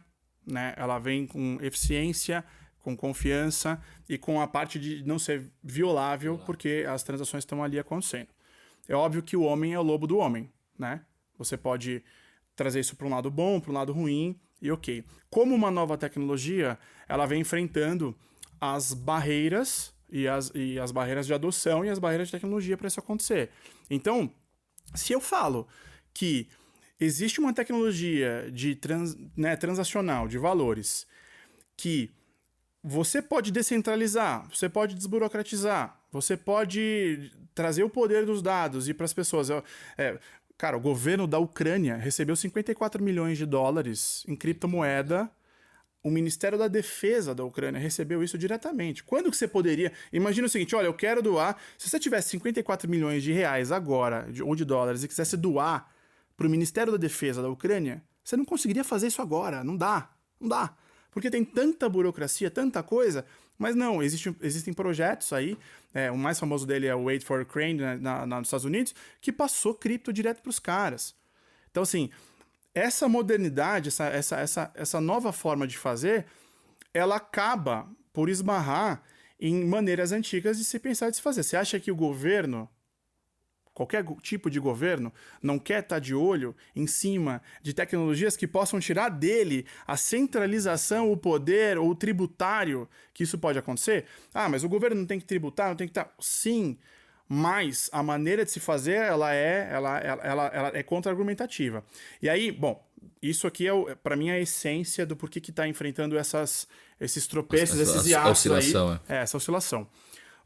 né? Ela vem com eficiência, com confiança e com a parte de não ser violável, porque as transações estão ali acontecendo. É óbvio que o homem é o lobo do homem, né? Você pode trazer isso para um lado bom, para um lado ruim, e ok. Como uma nova tecnologia, ela vem enfrentando as barreiras e as barreiras de adoção e as barreiras de tecnologia para isso acontecer. Então, se eu falo que existe uma tecnologia transacional de valores que você pode descentralizar, você pode desburocratizar, você pode trazer o poder dos dados e para as pessoas. Cara, o governo da Ucrânia recebeu 54 milhões de dólares em criptomoeda. O Ministério da Defesa da Ucrânia recebeu isso diretamente. Quando que você poderia... Imagina o seguinte, olha, eu quero doar... Se você tivesse 54 milhões de reais agora, ou de dólares, e quisesse doar para o Ministério da Defesa da Ucrânia, você não conseguiria fazer isso agora. Não dá. Porque tem tanta burocracia, tanta coisa, mas não, existem projetos aí, o mais famoso dele é o Wait for Ukraine, nos Estados Unidos, que passou cripto direto para os caras. Então, assim, essa modernidade, essa nova forma de fazer, ela acaba por esbarrar em maneiras antigas de se pensar e de se fazer. Você acha que o governo... Qualquer tipo de governo não quer estar de olho em cima de tecnologias que possam tirar dele a centralização, o poder ou o tributário que isso pode acontecer? Ah, mas o governo não tem que tributar, não tem que estar... Sim, mas a maneira de se fazer ela é contra-argumentativa. E aí, bom, isso aqui para mim é a essência do porquê que está enfrentando esses tropeços, esses hiatos aí. Essa oscilação.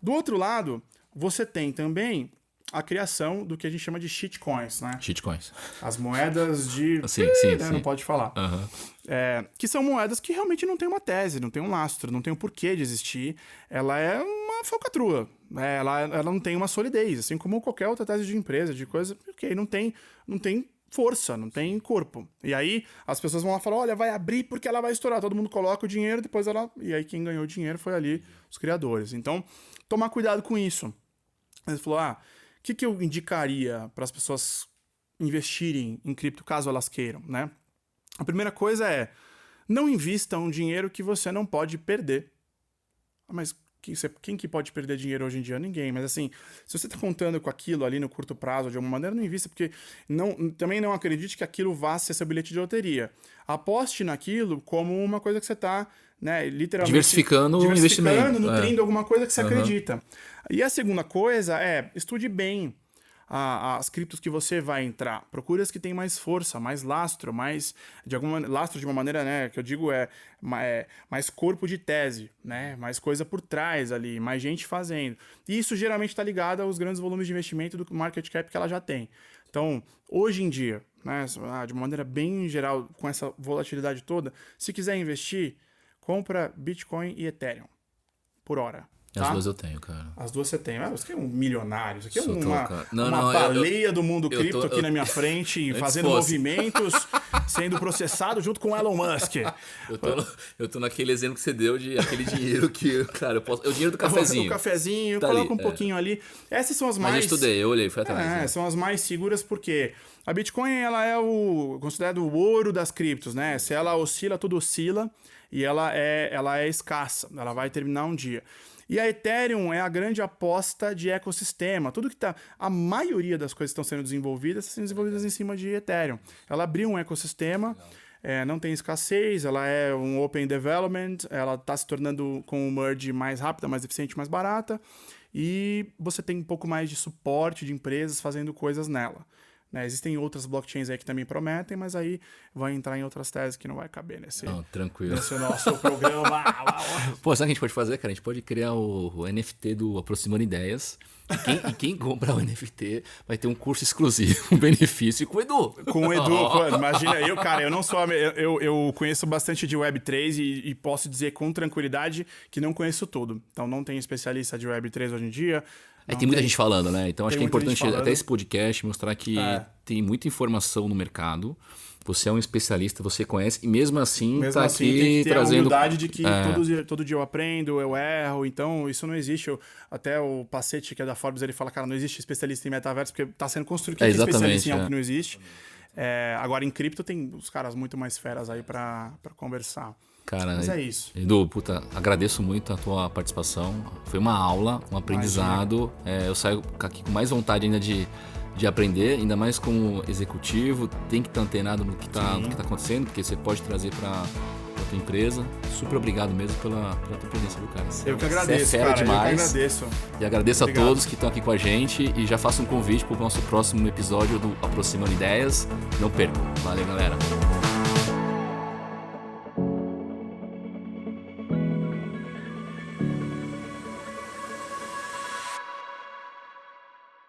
Do outro lado, você tem também a criação do que a gente chama de shitcoins, né? Shitcoins. As moedas de... Sim. Não pode falar. Uhum. Que são moedas que realmente não tem uma tese, não tem um lastro, não tem um porquê de existir. Ela é uma falcatrua. Ela não tem uma solidez, assim como qualquer outra tese de empresa, de coisa, ok, não tem força, não tem corpo. E aí as pessoas vão lá falar, olha, vai abrir porque ela vai estourar. Todo mundo coloca o dinheiro, depois ela... E aí quem ganhou o dinheiro foi ali os criadores. Então, tomar cuidado com isso. Ele falou, o que eu indicaria para as pessoas investirem em cripto caso elas queiram, né? A primeira coisa é, não invista um dinheiro que você não pode perder. Mas quem que pode perder dinheiro hoje em dia? Ninguém. Mas assim, se você está contando com aquilo ali no curto prazo, de alguma maneira, não invista, porque também não acredite que aquilo vá ser seu bilhete de loteria. Aposte naquilo como uma coisa que você está... literalmente diversificando o investimento, nutrindo alguma coisa que você acredita. E a segunda coisa é estude bem as criptos que você vai entrar. Procure as que têm mais força, mais lastro, lastro de uma maneira, né, que eu digo mais corpo de tese, né, mais coisa por trás ali, mais gente fazendo. E isso geralmente está ligado aos grandes volumes de investimento do market cap que ela já tem. Então, hoje em dia, né, de uma maneira bem geral, com essa volatilidade toda, se quiser investir, compra Bitcoin e Ethereum por hora. Tá? As duas eu tenho, cara. As duas você tem. Você aqui é um milionário. Isso aqui é uma baleia do mundo cripto aqui na minha frente, fazendo movimentos, sendo processado junto com o Elon Musk. Eu tô naquele exemplo que você deu de aquele dinheiro que, cara, eu posso... É o dinheiro do cafezinho. O cafezinho, tá coloca ali, um pouquinho ali. Essas são as mais... Mas eu estudei, eu olhei, foi atrás. São as mais seguras porque a Bitcoin, ela é considerado o ouro das criptos, né? Se ela oscila, tudo oscila. E ela é escassa, ela vai terminar um dia. E a Ethereum é a grande aposta de ecossistema. A maioria das coisas que estão sendo desenvolvidas estão sendo desenvolvidas em cima de Ethereum. Ela abriu um ecossistema, não tem escassez, ela é um open development, ela está se tornando com o merge mais rápida, mais eficiente, mais barata. E você tem um pouco mais de suporte de empresas fazendo coisas nela. Existem outras blockchains aí que também prometem, mas aí vai entrar em outras teses que não vai caber nesse nosso programa. Pô, sabe o que a gente pode fazer, cara? A gente pode criar o NFT do Aproximando Ideias. E quem comprar o NFT vai ter um curso exclusivo, um benefício com o Edu. Com o Edu, imagina, eu não sou... Eu conheço bastante de Web3 e posso dizer com tranquilidade que não conheço tudo. Então não tem especialista de Web3 hoje em dia. Tem muita gente falando, né? Então acho que é importante até esse podcast mostrar que tem muita informação no mercado. Você é um especialista, você conhece, e mesmo assim tá aqui tem que ter trazendo... a humildade de que todo dia eu aprendo, eu erro, então isso não existe. Até o Pacete, que é da Forbes, ele fala, cara, não existe especialista em metaverso, porque tá sendo construído que especialista em algo que não existe. Agora, em cripto, tem os caras muito mais feras aí pra conversar. Cara, mas é isso. Edu, agradeço muito a tua participação. Foi uma aula, um aprendizado. Eu saio aqui com mais vontade ainda de aprender, ainda mais como executivo. Tem que estar antenado no que tá acontecendo, porque você pode trazer para tua empresa. Super obrigado mesmo pela tua presença, viu, cara? Eu que agradeço, você é fera cara. demais. Eu que agradeço. E agradeço Obrigado. a todos que estão aqui com a gente e já faço um convite para o nosso próximo episódio do Aproximando Ideias. Não percam. Valeu, galera.